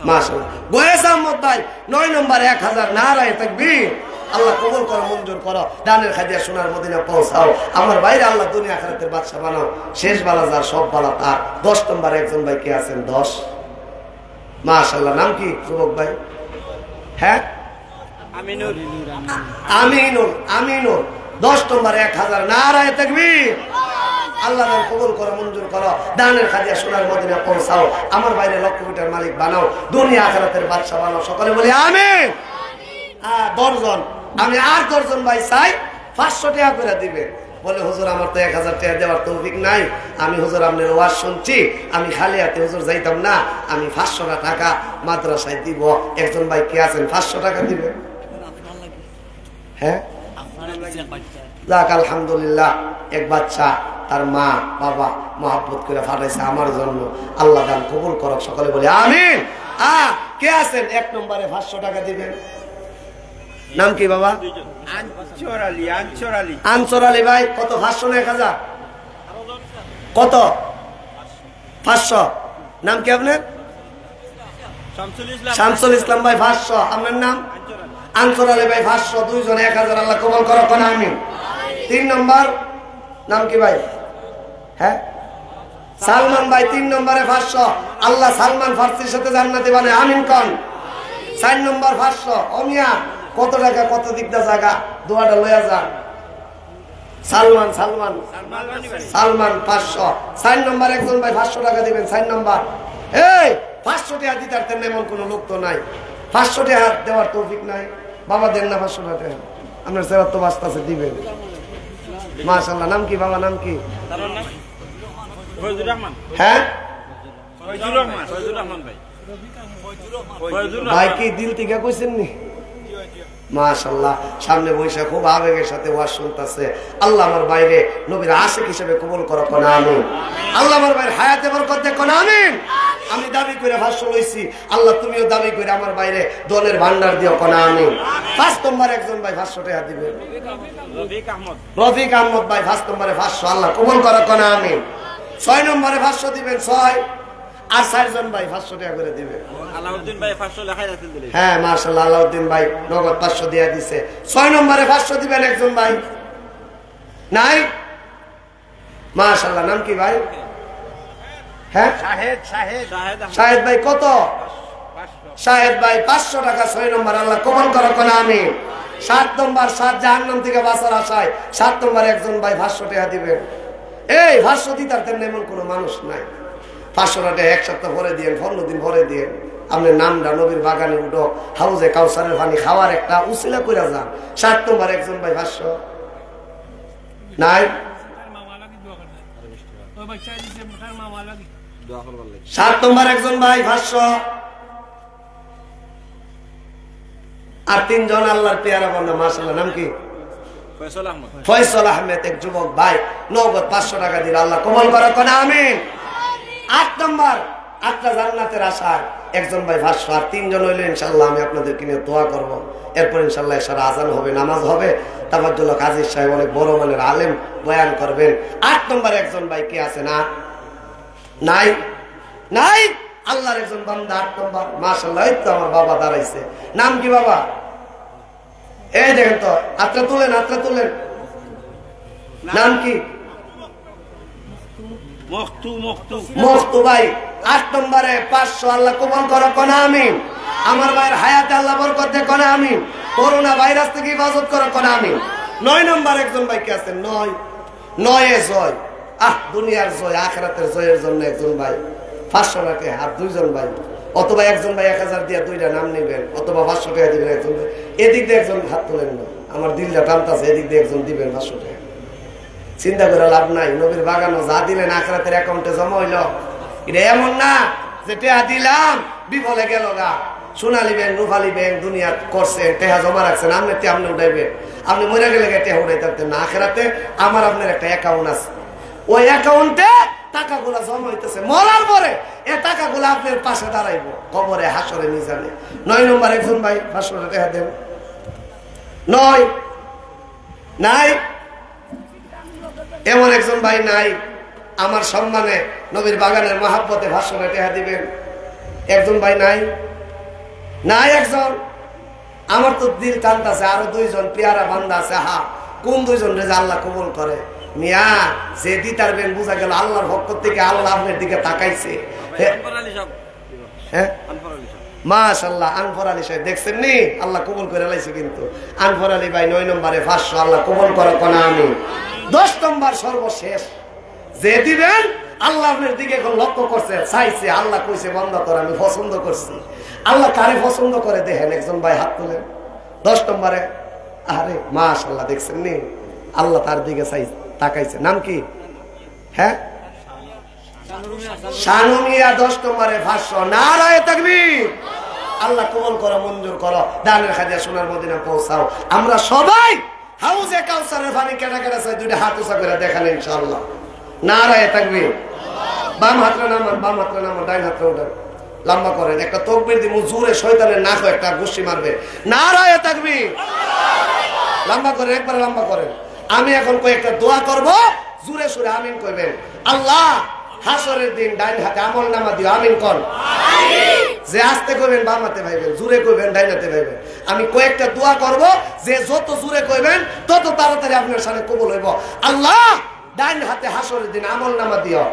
মাশাআল্লাহ। গয়েস আহমদ ভাই 9 নম্বর 1000, নারায়ে তাকবীর। আল্লাহ কবুল করো, মঞ্জুর করো। দানের খাদিয়া সোনার মদিনা পৌঁছাও, আমার বাইরে আল্লাহ দুনিয়া আখিরাতের বাদশা বানাও। শেষ বালা যার সব বালা তার। 10 নম্বর একজন ভাই কে আছেন? 10 মাশাআল্লাহ। নাম কি যুবক ভাই? হ্যাঁ আমিনুল। আমিনুল, আমিনুল। 10 নম্বর 1000, নারায়ে তাকবীর। আল্লাহ দান কবুল করো, মঞ্জুর করো। দানের খাদিয়া সোনার মদিনা পৌঁছাও, আমার বাইরে লক্ষ কোটির মালিক বানাও, দুনিয়া আখিরাতের বাদশা বানাও। সকলে বলি আমিন। 10 জন, আমি আর 10 জন ভাই চাই 500 টাকা করে দিবে। বলে হুজুর আমার তো 1000 টাকা দেওয়ার তৌফিক নাই, আমি হুজুর আপনার ওয়াজ শুনছি, আমি খালি হাতে হুজুর যাইতাম না, আমি 500 টাকা মাদ্রাসায় দিব। একজন ভাই কে আছেন 500 টাকা দিবে? হ্যাঁ যাক আলহামদুলিল্লাহ, এক বাচ্চা তার মা বাবা মহব্বত করে ফাটাইছে আমার জন্য, আল্লাহ দান কবুল করক, সকলে বলি আমিন। কে আছেন 1 নম্বরে 500 টাকা দিবেন? নাম কি বাবা? আনসর আলী ভাই। কত? 500 না 1000? কত? 500। নাম কি আপনার? শামসুল ইসলাম ভাই 500। আপনার নাম? আনসর আলী ভাই 500। দুইজন 1000, আল্লাহ কবুল করক না আমিন। 3 নম্বর নাম কি ভাই? হ্যাঁ, সালমান ভাই 3 নম্বরে 500, আল্লাহ সালমান ফার্সির সাথে জান্নাতি বানায় আমিন কোন। 4 নম্বর 500। অমিয়া কত টাকা, কত দিকটা জায়গা, দোয়াটা লইয়া যান। সালমান 500। 4 নম্বর একজন ভাই 500 টাকা দিবেন। 4 নম্বর। এই 500 টাকা দিতে পারতেন এমন কোন লোক তো নাই। 500 টাকা দেওয়ার তৌফিক নাই। বাবা দেন না 500 টাকা, আপনার সেরা তো বাস্তাছে দিবেন। মাশাআল্লাহ। নাম কি বাবা? নাম কি? হ্যাঁ ভাই, কি দিল থেকে কইছেন নি? মাশাআল্লাহ। সামনে বৈশা খুব আবেগের সাথে ওয়াজ শুনতেছে। আল্লাহ আমার বাইরে নবীর আশিক হিসেবে কবুল করো কোন আমিন। আল্লাহ আমার বাইরে হায়াতে বরকত দে কোন আমিন। আমি দাবি করে 500 লইছি, আল্লাহ তুমিও দাবি করে আমার বাইরে দলের ভান্ডার দিও কোন আমিন। 5 নম্বর একজন ভাই 500 টাকা দিবেন। রফিক আহমদ ভাই 5 নম্বরে 500, আল্লাহ কবুল করো কোন আমিন। 6 নম্বরে 500 দিবেন। 6 আর 4 জন ভাই 500 টাকা করে দিবেন। আলাউদ্দিন ভাই 500 লেখাই রাখতে দিলেন। হ্যাঁ মাশাআল্লাহ, আলাউদ্দিন ভাই নগদ 500 দিয়া দিছে। 6 নম্বরে 500 দিবেন একজন ভাই। নাই? মাশাআল্লাহ। নাম কি ভাই? হ্যাঁ, শাহেদ ভাই। কত? শাহেদ ভাই 500 টাকা। 6 নম্বর, আল্লাহ কবুল করো কোন আমিন। 7 নম্বর, 7 জাহান্নাম থেকে বাঁচার আশায় 7 নম্বর একজন ভাই 500 টাকা দিবেন। এই 500 দিতে পারতেন এমন কোন মানুষ নাই। 500 টাকা 1 সপ্তাহ ভরে দিয়েন, 15 দিন ভরে দিয়েন। আপনার নামটা নবীর বাগানে উঠো, হাউজে কাউসারের পানি খাওয়ার একটা উসিলা করে যান। 7 নম্বর একজন ভাই 500 নাই? 7 নম্বর একজন ভাই 500। আর 3 জন আল্লাহর পেয়ারা বান্দা মাশাআল্লাহ। নাম কি? ফয়সাল আহমেদ, এক যুবক ভাই নগদ 500 টাকা দিল, আল্লাহ কবুল করো কোন আমিন। 8 নম্বর, 8টা জান্নাতের আশায় একজন ভাই 500। আর 3 জন হইলে ইনশাআল্লাহ আমি আপনাদেরকে নিয়ে দোয়া করব। এরপর ইনশাআল্লাহ এশার আজান হবে, নামাজ হবে। তাবাজ্জুল্লাহ কাজী সাহেব অনেক বড় মানের আলেম বয়ান করবেন। 8 নম্বর একজন ভাই কি আছে? না নাই? নাই? আল্লাহর একজন বান্দা 8 নম্বর। মাশাআল্লাহ, এই তো আমার বাবা দাঁড়াইছে। নাম কি বাবা? এই দেখেন তো, হাতটা তুলেন, হাতটা তুলেন। নাম কি? মুক্তু ভাই 8 নম্বরে 500, আল্লাহ কবুল করো কোন আমিন। আমার ভাইয়ের হায়াতে আল্লাহ বরকত দে কোন আমিন। করোনা ভাইরাস থেকে হেফাজত করো কোন আমিন। 9 নম্বর একজন ভাই কি আছেন? 9 এ জয়। দুনিয়ার জয়, আখিরাতের জয়ের জন্য একজন ভাই 500 টাকা। আর 2 জন ভাই, অথবা একজন ভাই 1000 দিয়ে 2টা নাম নেবেন, অথবা 500 টাকা দিবেন একজন ভাই। এদিক দিয়ে একজন হাত তোলেন না, আমার দিলটা টানতাছে। এদিক দিয়ে একজন দিবেন 500 টাকা। চিন্তা করে লাভ নাই, নবীর বাগানো যা দিলেন আখিরাতের অ্যাকাউন্টে জমা হইল। এটা এমন না যে টেহা দিলাম বিফলে গেল গা। সোনালী ব্যাংক, রূপালী ব্যাংক দুনিয়া করছে, টেহা জমা রাখছেন, আপনি আপনি উঠাইবেন। আপনি মরে গেলে টেহা উঠাইতে পারতেন না। আখিরাতে আমার আপনার একটা অ্যাকাউন্ট আছে, ওই অ্যাকাউন্টে টাকাগুলা জমা হইতেছে। মরার পরে এই টাকাগুলা আপনার পাশে দাঁড়াইবো কবরে, হাসরে, মিজানে। 9 নম্বর একজন ভাই 500 টাকা দেন। 9 নাই? এমন একজন ভাই নাই? আমার সম্মানে নবীর বাগানের মহাব্বতে 500 টাকা দিবেন একজন ভাই নাই? নাই একজন? আমার তো দিল টানতাছে, আরো 2 জন পেয়ারা বান্দা আছে। কোন 2 জন রে আল্লাহ কবুল করে? মিয়া যে দিতারবেন, বুঝা গেল আল্লাহর পক্ষ থেকে আল্লাহ আপনার দিকে তাকাইছে। হ্যাঁ মাশাআল্লাহ, আনফর আলী সাহেব দেখছেন নি? আল্লাহ কবুল করে লাইছে কিন্তু। আনফর আলী ভাই 9 নম্বরে 500, আল্লাহ কবুল করো কোন আমিন। 10 নম্বর সর্বশেষ যে দিবেন, আল্লাহ আপনার দিকে এখন লক্ষ্য করছে, চাইছে। আল্লাহ কইছে বন্ধ কর, আমি পছন্দ করছি। আল্লাহ কারে পছন্দ করে দেখেন, একজন ভাই হাত তুলেন। 10 নম্বরে, আরে মাশাআল্লাহ দেখছেন নি? আল্লাহ তার দিকে তাকাইছে। নাম কি? হ্যাঁ, শানুমিয়া 10 নম্বরে 500। নারায়ে তাকবীর। আল্লাহ কবুল করো, মঞ্জুর করো, দানের খাদিয়া সোনার মদিনা পৌঁছাও। আমরা সবাই হাউজে কাউসারের পানি কেনা কেনা চাই দুইটা হাত উঁচা করে দেখান ইনশাআল্লাহ। নারায়ে তাকবীর। বাম হাতটা নামান, বাম হাতটা নামান, ডাইন হাতটা উঠান, লম্বা করেন, একটা তাকবীর দিমু, জোরে শয়তানের নাক একটা ঘুষি মারবে। নারায়ে তাকবীর। লম্বা করেন, একবার লম্বা করেন। আমি এখন কয়েকটা দোয়া করব, জোরে সুরে আমিন কইবেন। আল্লাহ হাসরের দিন ডাইন হাতে আমল নামা দিও, আমিন কোন। যে আস্তে কইবেন বাম হাতে ভাইবেন, জোরে কইবেন ডাইন হাতে ভাইবেন। আমি কয়েকটা দোয়া করব, যে যত জোরে কইবেন তত তাড়াতাড়ি আপনার সামনে কবুল হইব। আল্লাহ ডাইন হাতে হাসরের দিন আমল নামা দিও।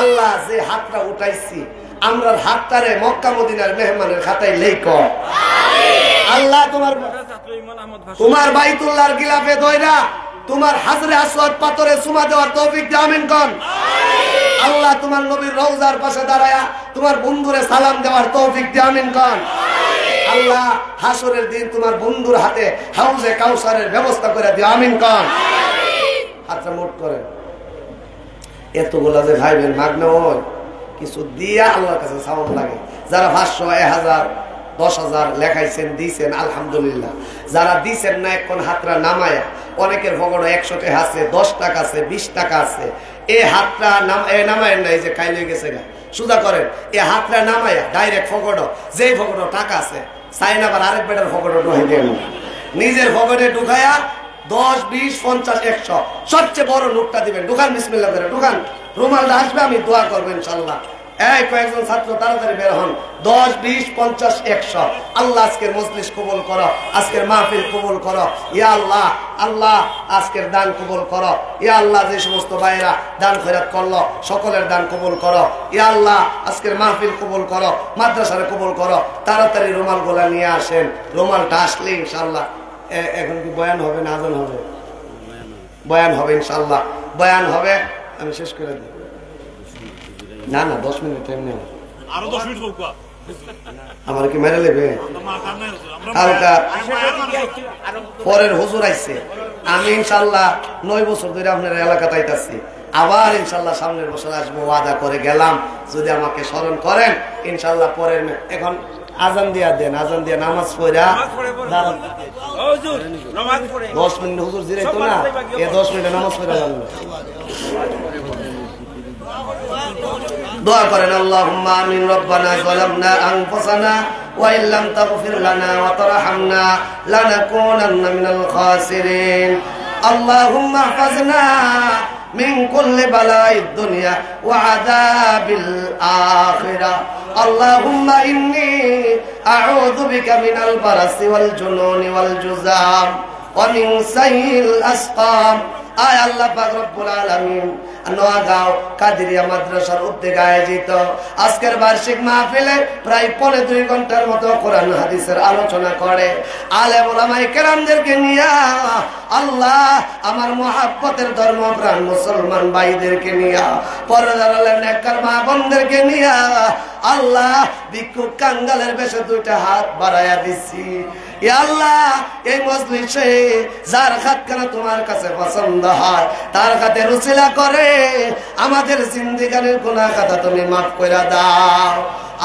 আল্লাহ যে হাতটা উঠাইছি আমরার হাতটারে মক্কা মদিনার মেহমানের খাতায় লেখ। আল্লাহ তোমার বাইতুল্লাহর গিলাফে দইরা তোমার হাজরে আসওয়াদ পাথরে চুমা দেওয়ার তৌফিক দাও, আমিন কোন। আল্লাহ তোমার নবীর রওজার পাশে দাঁড়ায়া তোমার বন্ধুরে সালাম দেওয়ার তৌফিক দাও, আমিন কোন। আল্লাহ হাসরের দিন তোমার বন্ধুর হাতে হাউজে কাউসারের ব্যবস্থা করে দিও, আমিন কোন। হাতটা মোট করেন। এতগুলা যে ভাইবেন মাগনা হয়, কিছু দিয়া আল্লাহর কাছে সাওয়াব লাগে। যারা 500, 1000, 10,000 লেখাইছেন দিছেন আলহামদুলিল্লাহ। যারা দিছেন না এখন হাতটা নামায়া, অনেকের ভগড় 100 টাকা আছে, 10 টাকা আছে, 20 টাকা আছে। এই হাতটা নামায়েন নাই যে কাইলে গেছে গা, সুদা করেন। এই হাতটা নামায়া ডাইরেক্ট ভগড়, যেই ভগড় টাকা আছে চাইন আবার আরেক বেটার ভগড় ঢুকাই দেন, নিজের ভগড়ে ঢুকাইয়া 10, 20, 50, 100 সবচেয়ে বড় নোটটা দিবেন। ঢুকান, বিসমিল্লাহ করে ঢুকান। রুমালটা আসবে, আমি দোয়া করবো ইনশাআল্লাহ। এই কয়েকজন ছাত্র তাড়াতাড়ি বের হন। 10, 20, 50, 100। আল্লাহ আজকের মজলিস কবুল করো, আজকের মাহফিল কবুল করো ইয়া আল্লাহ। আল্লাহ আজকের দান কবুল করো ইয়া আল্লাহ। যে সমস্ত ভাইরা দান খয়রাত করলো সকলের দান কবুল করো ইয়া আল্লাহ। আজকের মাহফিল কবুল করো, মাদ্রাসারে কবুল করো। তাড়াতাড়ি রুমাল গোলা নিয়ে আসেন। রুমালটা আসলে ইনশাআল্লাহ এখন কি বয়ান হবে না আজান হবে? বয়ান হবে ইনশাআল্লাহ, বয়ান হবে। আমি শেষ করে দিই। না না 10 মিনিট টাইম নেই, আরো 10 মিনিট হোক। আমার কি মেরে নেবে? হালকা পরের হুজুর আইছে। আমি ইনশাআল্লাহ 9 বছর ধরে আপনার এলাকা তাইতাছি। আবার ইনশাআল্লাহ সামনের বছর আসবো, ওয়াদা করে গেলাম। যদি আমাকে স্মরণ করেন ইনশাআল্লাহ পরের এখন আজান দিয়া দেন, আজান দিয়া নামাজ পড়া 10 মিনিট হুজুর জিরাইতো না, এই 10 মিনিটে নামাজ পড়া লাগলো। দোয়া করেন। আল্লাহুম্মা আমিন। রব্বানা যালামনা আনফুসানা ওয়া ইল্লাম তাগফির লানা ওয়া তারহামনা লানাকুনান্না মিনাল খাসিরিন। আল্লাহুম্মা ইহফাজনা মিন কুল্লি বালাইদ দুনিয়া ওয়া আযাবিল আখিরাহ। আল্লাহুম্মা ইন্নী আউযু বিকা মিনাল বারাসি ওয়াল জুনুনি ওয়াল জুযাম ওয়া মিন সাইয়িল আসকাম। আয় আল্লাহ পাক রব্বুল আলামিন, নোয়াগাঁও কাদেরিয়া মাদ্রাসার উদ্যোগে আয়োজিত আজকের বার্ষিক মাহফিলে প্রায় 2.5 ঘন্টার মতো কোরআন হাদিসের আলোচনা করে আলেম ওলামায়ে কেরামদেরকে নিয়ে আল্লাহ আমার মুহাব্বতের ধর্মপ্রাণ মুসলমান ভাইদেরকে নিয়ে পর্দার আড়ালের নেককার মা বোনদেরকে নিয়ে আল্লাহ ভিক্ষুক কাঙ্গালের বেশে 2টা হাত বাড়াইয়া দিছি। ইয়া আল্লাহ এই মজলিসে যার খাতখানা তোমার কাছে পছন্দ হয় তার খাতে রুচিলা করে আমাদের জিন্দেগানির গুনাহ খাতা তুমি মাফ কইরা দাও।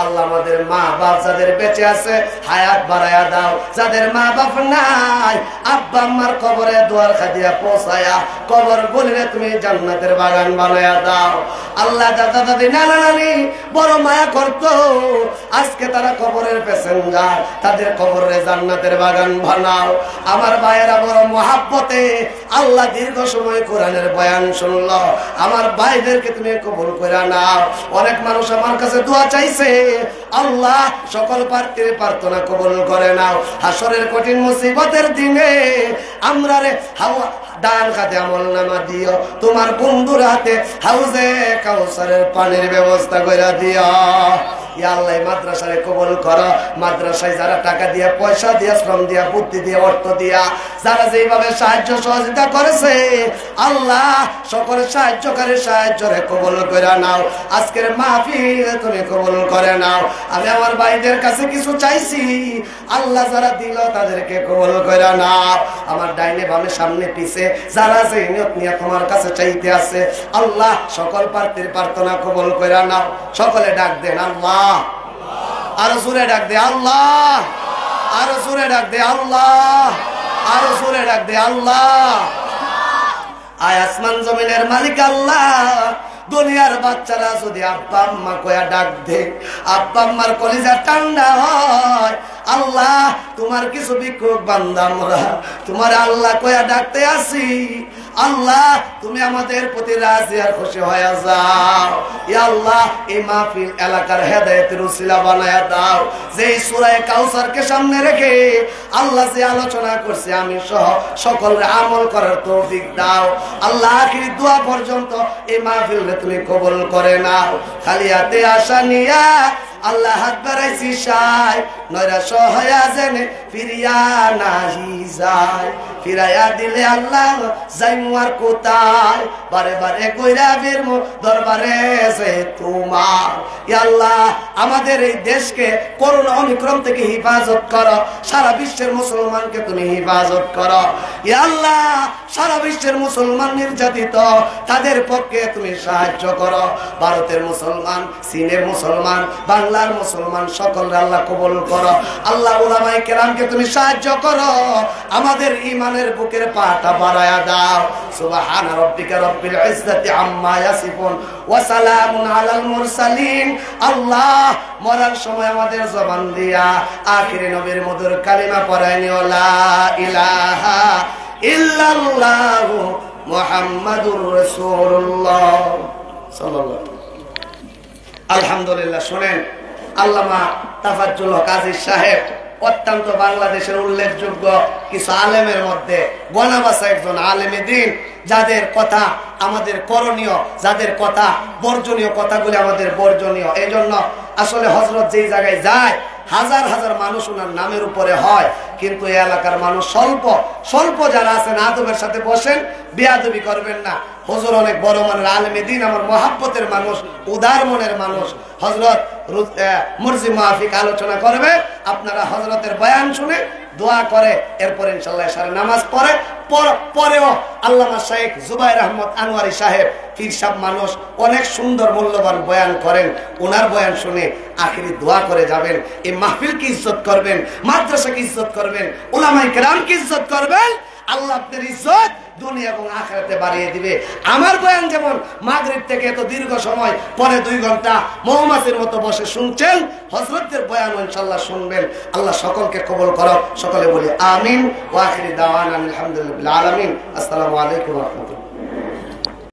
আল্লাহ আমাদের মা বাপ যাদের বেঁচে আছে হায়াত বাড়ায়া দাও, যাদের মা বাপ নাই আব্বা আম্মার কবরে দোয়ার খাদিয়া পৌঁছায়া কবর গলিরে তুমি জান্নাতের বাগান বানায়া দাও। আল্লাহ দাদা দাদি নানা নানি বড় মায়া করতো, আজকে তারা কবরের প্যাসেঞ্জার, তাদের কবরে জান্নাতের বাগান বানাও। আমার ভাইয়েরা বড় মহাব্বতে আল্লাহ দীর্ঘ সময় কোরআনের বয়ান শুনলো, আমার ভাইদেরকে তুমি কবুল করে নাও। অনেক মানুষ আমার কাছে দোয়া চাইছে, আল্লাহ সকল প্রার্থীর প্রার্থনা কবুল করে নাও। হাসরের কঠিন মুসিবতের দিনে আমরা রে হাওয়া ডান খাতে আমল নামা দিও, তোমার বন্ধুর হাতে হাউজে কাউসারের পানির ব্যবস্থা করে দিও। ইয়া আল্লাহ মাদ্রাসারে কবুল করো, মাদ্রাসায় যারা টাকা দিয়া পয়সা দিয়া শ্রম দিয়া বুদ্ধি দিয়া অর্থ দিয়া যারা যেভাবে সাহায্য সহযোগিতা করেছে আল্লাহ সকলের সাহায্যকারী সাহায্যরে কবুল করে নাও। আজকের মাহফিল তুমি কবুল করে নাও। আমি আমার ভাইদের কাছে কিছু চাইছি, আল্লাহ যারা দিল তাদেরকে কবুল করে নাও। আমার ডাইনে বামে সামনে পিছে যারা যে নিয়ত নিয়ে তোমার কাছে চাইতে আছে আল্লাহ সকল প্রার্থীর প্রার্থনা কবুল করে নাও। সকলে ডাক দেন আল্লাহ, আরো জোরে ডাক দে আল্লাহ, আরো জোরে ডাক দে আল্লাহ। আরো জোরে ডাক দে আল্লাহ। আয় আসমান জমিনের মালিক আল্লাহ, দুনিয়ার বাচ্চারা যদি আব্বা আম্মা কয়া ডাক দে, আব্বা আম্মার কলিজা ঠান্ডা হয়। আল্লাহ তোমার কিছু ভিক্ষুক বান্দা আমরা তোমার আল্লাহ কয়া ডাকতে আসি। আল্লাহ তুমি আমাদের প্রতি রাজি আর খুশি হয়ে যাও। ইয়া আল্লাহ এই মাহফিল এলাকার হেদায়েতের উসিলা বানায়া দাও। যে সূরা কাউসারকে সামনে রেখে আল্লাহ যে আলোচনা করছে আমি সহ সকলের আমল করার তৌফিক দাও। আল্লাহ আখির দোয়া পর্যন্ত এই মাহফিল তুমি কবুল করে নাও। খালি হাতে আশা নিয়া আল্লাহ হাত বাড়াইছি সাই, নৈরাশ হইয়া জেনে ফিরিয়া নাহি যায়। ফিরাইয়া দিলে আল্লাহ যাইমু আর কোথায়, বারে বারে কইরা ফিরমু দরবারে সে তোমার। ইয়া আল্লাহ আমাদের এই দেশকে করোনা অমিক্রম থেকে হিফাজত করো, সারা বিশ্বের মুসলমানকে তুমি হিফাজত করো। ইয়া আল্লাহ সারা বিশ্বের মুসলমান নির্যাতিত তাদের পক্ষে তুমি সাহায্য করো। ভারতের মুসলমান, চীনের মুসলমান, বাংলার মুসলমান সকলকে আল্লাহ কবুল করো। আল্লাহ উলামায়ে কেরামকে তুমি সাহায্য করো, আমাদের ঈমানের বুকের পাটা বাড়ায়া দাও। সুবহানা রাব্বিকা রাব্বিল ইজ্জাতি আম্মা ইয়াসিফুন ওয়া সালামুন আলাল মুরসালিন। আল্লাহ মরার সময় আমাদের জবান দিয়া আখিরে নবীর মধুর কালিমা পড়ায় নিও, লা ইলাহা ইল্লাল্লাহু মুহাম্মাদুর রাসূলুল্লাহ সাল্লাল্লাহু। আলহামদুলিল্লাহ। শুনেন, আল্লামা তাফাজ্জুল হক আজিজ সাহেব অত্যন্ত বাংলাদেশের উল্লেখযোগ্য কিছু আলেমের মধ্যে গণাবাসা একজন আলেমে দ্বীন, যাদের কথা আমাদের করণীয়, যাদের কথা বর্জনীয়, কথাগুলি আমাদের বর্জনীয়। এই জন্য আসলে হযরত যেই জায়গায় যায় হাজার হাজার মানুষ ওনার নামের উপরে হয়, কিন্তু এই এলাকার মানুষ স্বল্প স্বল্প যারা আছেন আদবের সাথে বসেন, বেয়াদবি করবেন না। হুজুর অনেক বড় মানের আলেমে দ্বীন, আমার মহাব্বতের মানুষ, উদার মনের মানুষ। হযরত মুরজি মাহফিক আলোচনা করবে, আপনারা হযরতের বয়ান শুনে দোয়া করে এরপর ইনশাআল্লাহ এশারে নামাজ পড়ে। পরেও আল্লামা শাইখ জুবাইর আহমদ আনোয়ারি সাহেব পীর সাহেব মানুষ অনেক সুন্দর মূল্যবান বয়ান করেন, ওনার বয়ান শুনে আখিরি দোয়া করে যাবেন। এই মাহফিলকে ইজ্জত করবেন, মাদ্রাসাকে ইজ্জত করবেন, উলামায়ে কেরামকে ইজ্জত করবেন। আল্লাহ আপনার ইজ্জত দুনিয়া এবং আখিরাতে বাড়িয়ে দিবে। আমার বয়ান যেমন মাগরিব থেকে এত দীর্ঘ সময় পরে 2 ঘন্টা মৌমাছির মতো বসে শুনছেন, হযরতের বয়ান ইনশাআল্লাহ শুনবেন। আল্লাহ সকলকে কবুল করো। সকলে বলি আমিন। ওয়া আখিরি দাওয়ানা আলহামদুলিল্লাহি রাব্বিল আলামিন। আসসালামু আলাইকুম ওয়া রাহমাতুল্লাহ।